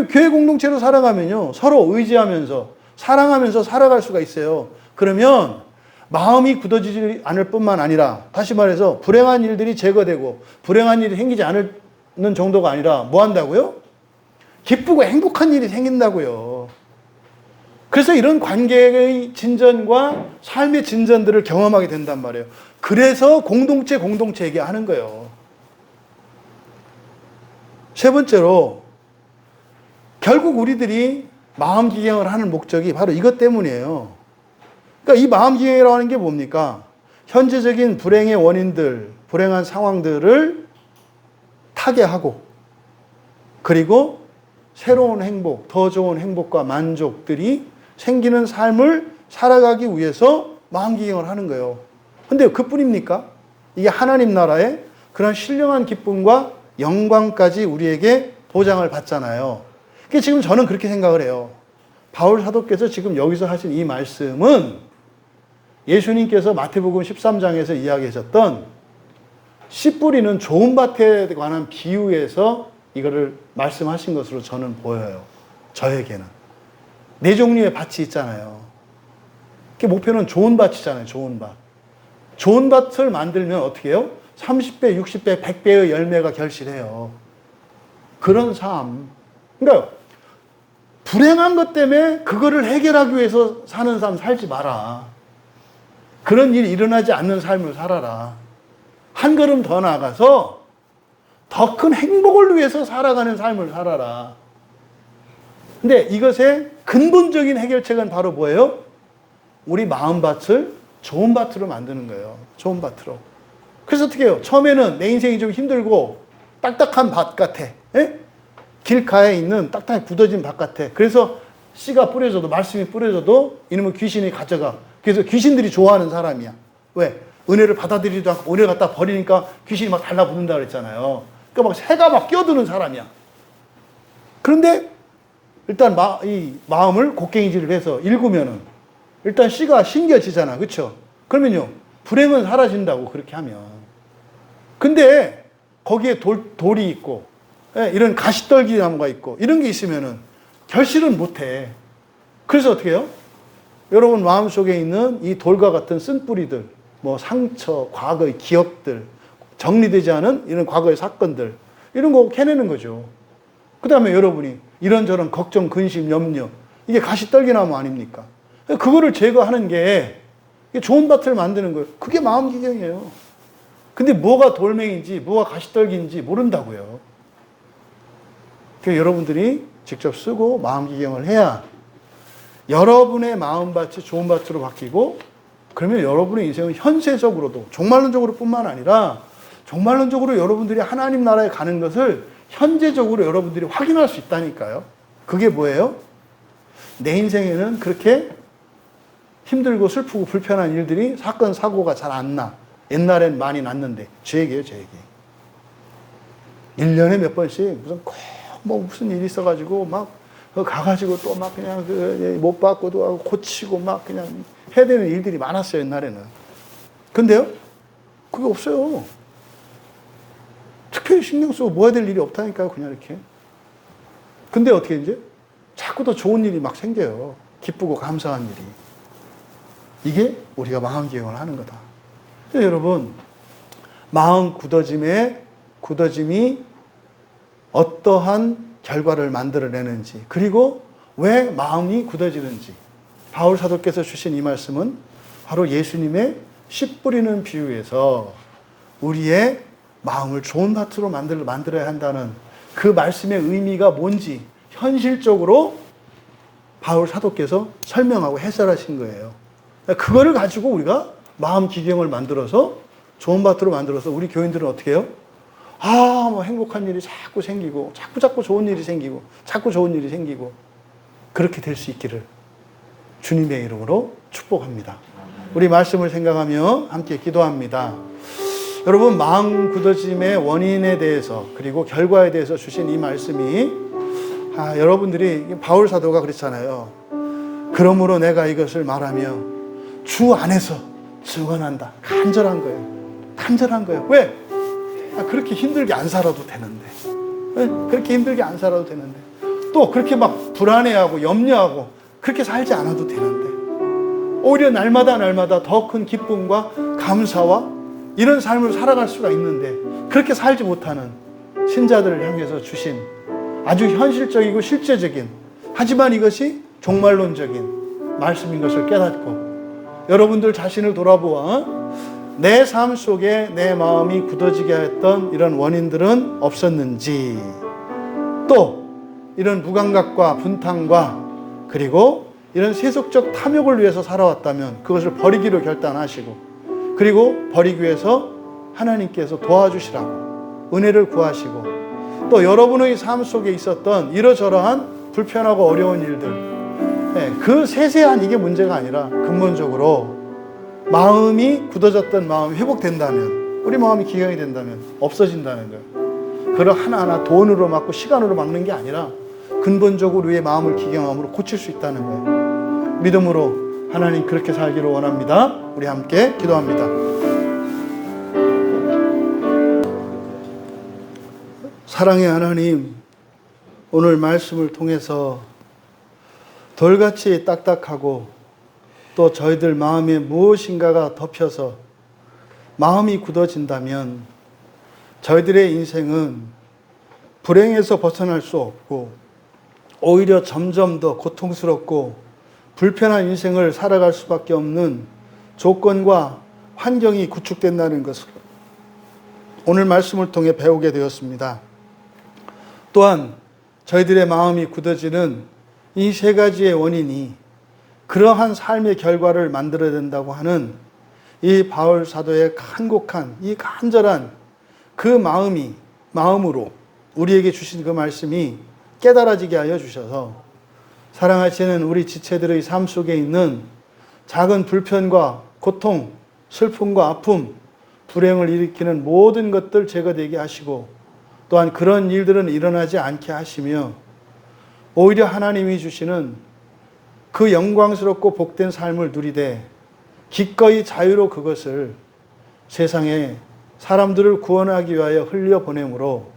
교회 공동체로 살아가면요, 서로 의지하면서 사랑하면서 살아갈 수가 있어요. 그러면 마음이 굳어지지 않을 뿐만 아니라, 다시 말해서 불행한 일들이 제거되고 불행한 일이 생기지 않는 정도가 아니라 뭐 한다고요? 기쁘고 행복한 일이 생긴다고요. 그래서 이런 관계의 진전과 삶의 진전들을 경험하게 된단 말이에요. 그래서 공동체 얘기하는 거예요. 세 번째로, 결국 우리들이 마음기경을 하는 목적이 바로 이것 때문이에요. 그러니까 이 마음기경이라고 하는 게 뭡니까? 현재적인 불행의 원인들, 불행한 상황들을 타개하고, 그리고 새로운 행복, 더 좋은 행복과 만족들이 생기는 삶을 살아가기 위해서 마음기경을 하는 거예요. 근데 그뿐입니까? 이게 하나님 나라의 그런 신령한 기쁨과 영광까지 우리에게 보장을 받잖아요. 그러니까 지금 저는 그렇게 생각을 해요. 바울 사도께서 지금 여기서 하신 이 말씀은 예수님께서 마태복음 13장에서 이야기하셨던 씨 뿌리는 좋은 밭에 관한 비유에서 이거를 말씀하신 것으로 저는 보여요. 저에게는. 네 종류의 밭이 있잖아요. 그 목표는 좋은 밭이잖아요. 좋은 밭. 좋은 밭을 만들면 어떻게 해요? 30배, 60배, 100배의 열매가 결실해요. 그런 삶. 그러니까 불행한 것 때문에 그거를 해결하기 위해서 사는 삶 살지 마라. 그런 일이 일어나지 않는 삶을 살아라. 한 걸음 더 나아가서 더 큰 행복을 위해서 살아가는 삶을 살아라. 근데 이것의 근본적인 해결책은 바로 뭐예요? 우리 마음밭을 좋은 밭으로 만드는 거예요. 좋은 밭으로. 그래서 어떻게 해요? 처음에는 내 인생이 좀 힘들고 딱딱한 밭 같아. 예? 길가에 있는 딱딱하게 굳어진 밭 같아. 그래서 씨가 뿌려져도, 말씀이 뿌려져도 이놈은 귀신이 가져가. 그래서 귀신들이 좋아하는 사람이야. 왜? 은혜를 받아들이지도 않고 은혜를 갖다 버리니까 귀신이 막 달라붙는다 그랬잖아요. 그러니까 막 새가 막 끼어드는 사람이야. 그런데 일단 이 마음을 곡괭이질을 해서 읽으면은 일단 씨가 심겨지잖아. 그렇죠? 그러면요. 불행은 사라진다고 그렇게 하면. 근데 거기에 돌이 있고 이런 가시떨기 나무가 있고 이런 게 있으면은 결실은 못해. 그래서 어떻게 해요? 여러분 마음속에 있는 이 돌과 같은 쓴뿌리들, 뭐 상처, 과거의 기억들, 정리되지 않은 이런 과거의 사건들 이런 거 캐내는 거죠. 그 다음에 여러분이 이런저런 걱정, 근심, 염려 이게 가시떨기 나무 아닙니까? 그거를 제거하는 게 좋은 밭을 만드는 거예요. 그게 마음기경이에요. 근데 뭐가 돌멩인지 뭐가 가시떨기인지 모른다고요. 그래서 여러분들이 직접 쓰고 마음기경을 해야 여러분의 마음밭이 좋은 밭으로 바뀌고 그러면 여러분의 인생은 현세적으로도 종말론적으로 뿐만 아니라 종말론적으로 여러분들이 하나님 나라에 가는 것을 현재적으로 여러분들이 확인할 수 있다니까요. 그게 뭐예요? 내 인생에는 그렇게 힘들고 슬프고 불편한 일들이 사건 사고가 잘 안 나. 옛날엔 많이 났는데 제 얘기예요. 제 얘기. 1년에 몇 번씩 무슨 일이 있어가지고 막 가가지고 또 막 그냥 못 받고도 하고 고치고 막 그냥 해야 되는 일들이 많았어요. 옛날에는. 근데요. 그게 없어요. 특별히 신경 쓰고 뭐 해야 될 일이 없다니까요. 그냥 이렇게. 근데 어떻게 이제 자꾸 더 좋은 일이 막 생겨요. 기쁘고 감사한 일이. 이게 우리가 마음기경을 하는 거다. 여러분, 마음 굳어짐이 어떠한 결과를 만들어내는지, 그리고 왜 마음이 굳어지는지, 바울 사도께서 주신 이 말씀은 바로 예수님의 씨 뿌리는 비유에서 우리의 마음을 좋은 밭으로 만들어야 한다는 그 말씀의 의미가 뭔지 현실적으로 바울 사도께서 설명하고 해설하신 거예요. 그거를 가지고 우리가 마음 기경을 만들어서 좋은 밭으로 만들어서 우리 교인들은 어떻게 해요? 뭐 행복한 일이 자꾸 생기고 자꾸 좋은 일이 생기고 자꾸 좋은 일이 생기고 그렇게 될 수 있기를 주님의 이름으로 축복합니다. 우리 말씀을 생각하며 함께 기도합니다. 여러분 마음 굳어짐의 원인에 대해서 그리고 결과에 대해서 주신 이 말씀이 여러분들이 바울 사도가 그랬잖아요. 그러므로 내가 이것을 말하며 주 안에서 증언한다. 간절한 거예요. 간절한 거예요. 왜? 그렇게 힘들게 안 살아도 되는데. 그렇게 힘들게 안 살아도 되는데. 또 그렇게 막 불안해하고 염려하고 그렇게 살지 않아도 되는데. 오히려 날마다 더 큰 기쁨과 감사와 이런 삶을 살아갈 수가 있는데 그렇게 살지 못하는 신자들을 향해서 주신 아주 현실적이고 실제적인 하지만 이것이 종말론적인 말씀인 것을 깨닫고 여러분들 자신을 돌아보아 내 삶 속에 내 마음이 굳어지게 했던 이런 원인들은 없었는지 또 이런 무감각과 분탕과 그리고 이런 세속적 탐욕을 위해서 살아왔다면 그것을 버리기로 결단하시고 그리고 버리기 위해서 하나님께서 도와주시라고 은혜를 구하시고 또 여러분의 삶 속에 있었던 이러저러한 불편하고 어려운 일들, 그 세세한 이게 문제가 아니라 근본적으로 마음이 굳어졌던 마음이 회복된다면, 우리 마음이 기경이 된다면 없어진다는 거예요. 그걸 하나하나 돈으로 막고 시간으로 막는 게 아니라 근본적으로 우리의 마음을 기경함으로 고칠 수 있다는 거예요. 믿음으로 하나님 그렇게 살기를 원합니다. 우리 함께 기도합니다. 사랑의 하나님, 오늘 말씀을 통해서 돌같이 딱딱하고 또 저희들 마음에 무엇인가가 덮여서 마음이 굳어진다면 저희들의 인생은 불행에서 벗어날 수 없고 오히려 점점 더 고통스럽고 불편한 인생을 살아갈 수밖에 없는 조건과 환경이 구축된다는 것을 오늘 말씀을 통해 배우게 되었습니다. 또한 저희들의 마음이 굳어지는 이 세 가지의 원인이 그러한 삶의 결과를 만들어야 된다고 하는 이 바울 사도의 간곡한 이 간절한 그 마음으로 우리에게 주신 그 말씀이 깨달아지게 하여 주셔서 사랑하시는 우리 지체들의 삶 속에 있는 작은 불편과 고통, 슬픔과 아픔, 불행을 일으키는 모든 것들 제거되게 하시고 또한 그런 일들은 일어나지 않게 하시며 오히려 하나님이 주시는 그 영광스럽고 복된 삶을 누리되 기꺼이 자유로 그것을 세상에 사람들을 구원하기 위하여 흘려보내므로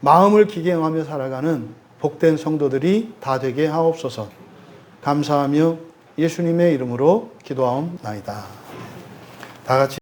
마음을 기경하며 살아가는 복된 성도들이 다 되게 하옵소서. 감사하며 예수님의 이름으로 기도하옵나이다. 다 같이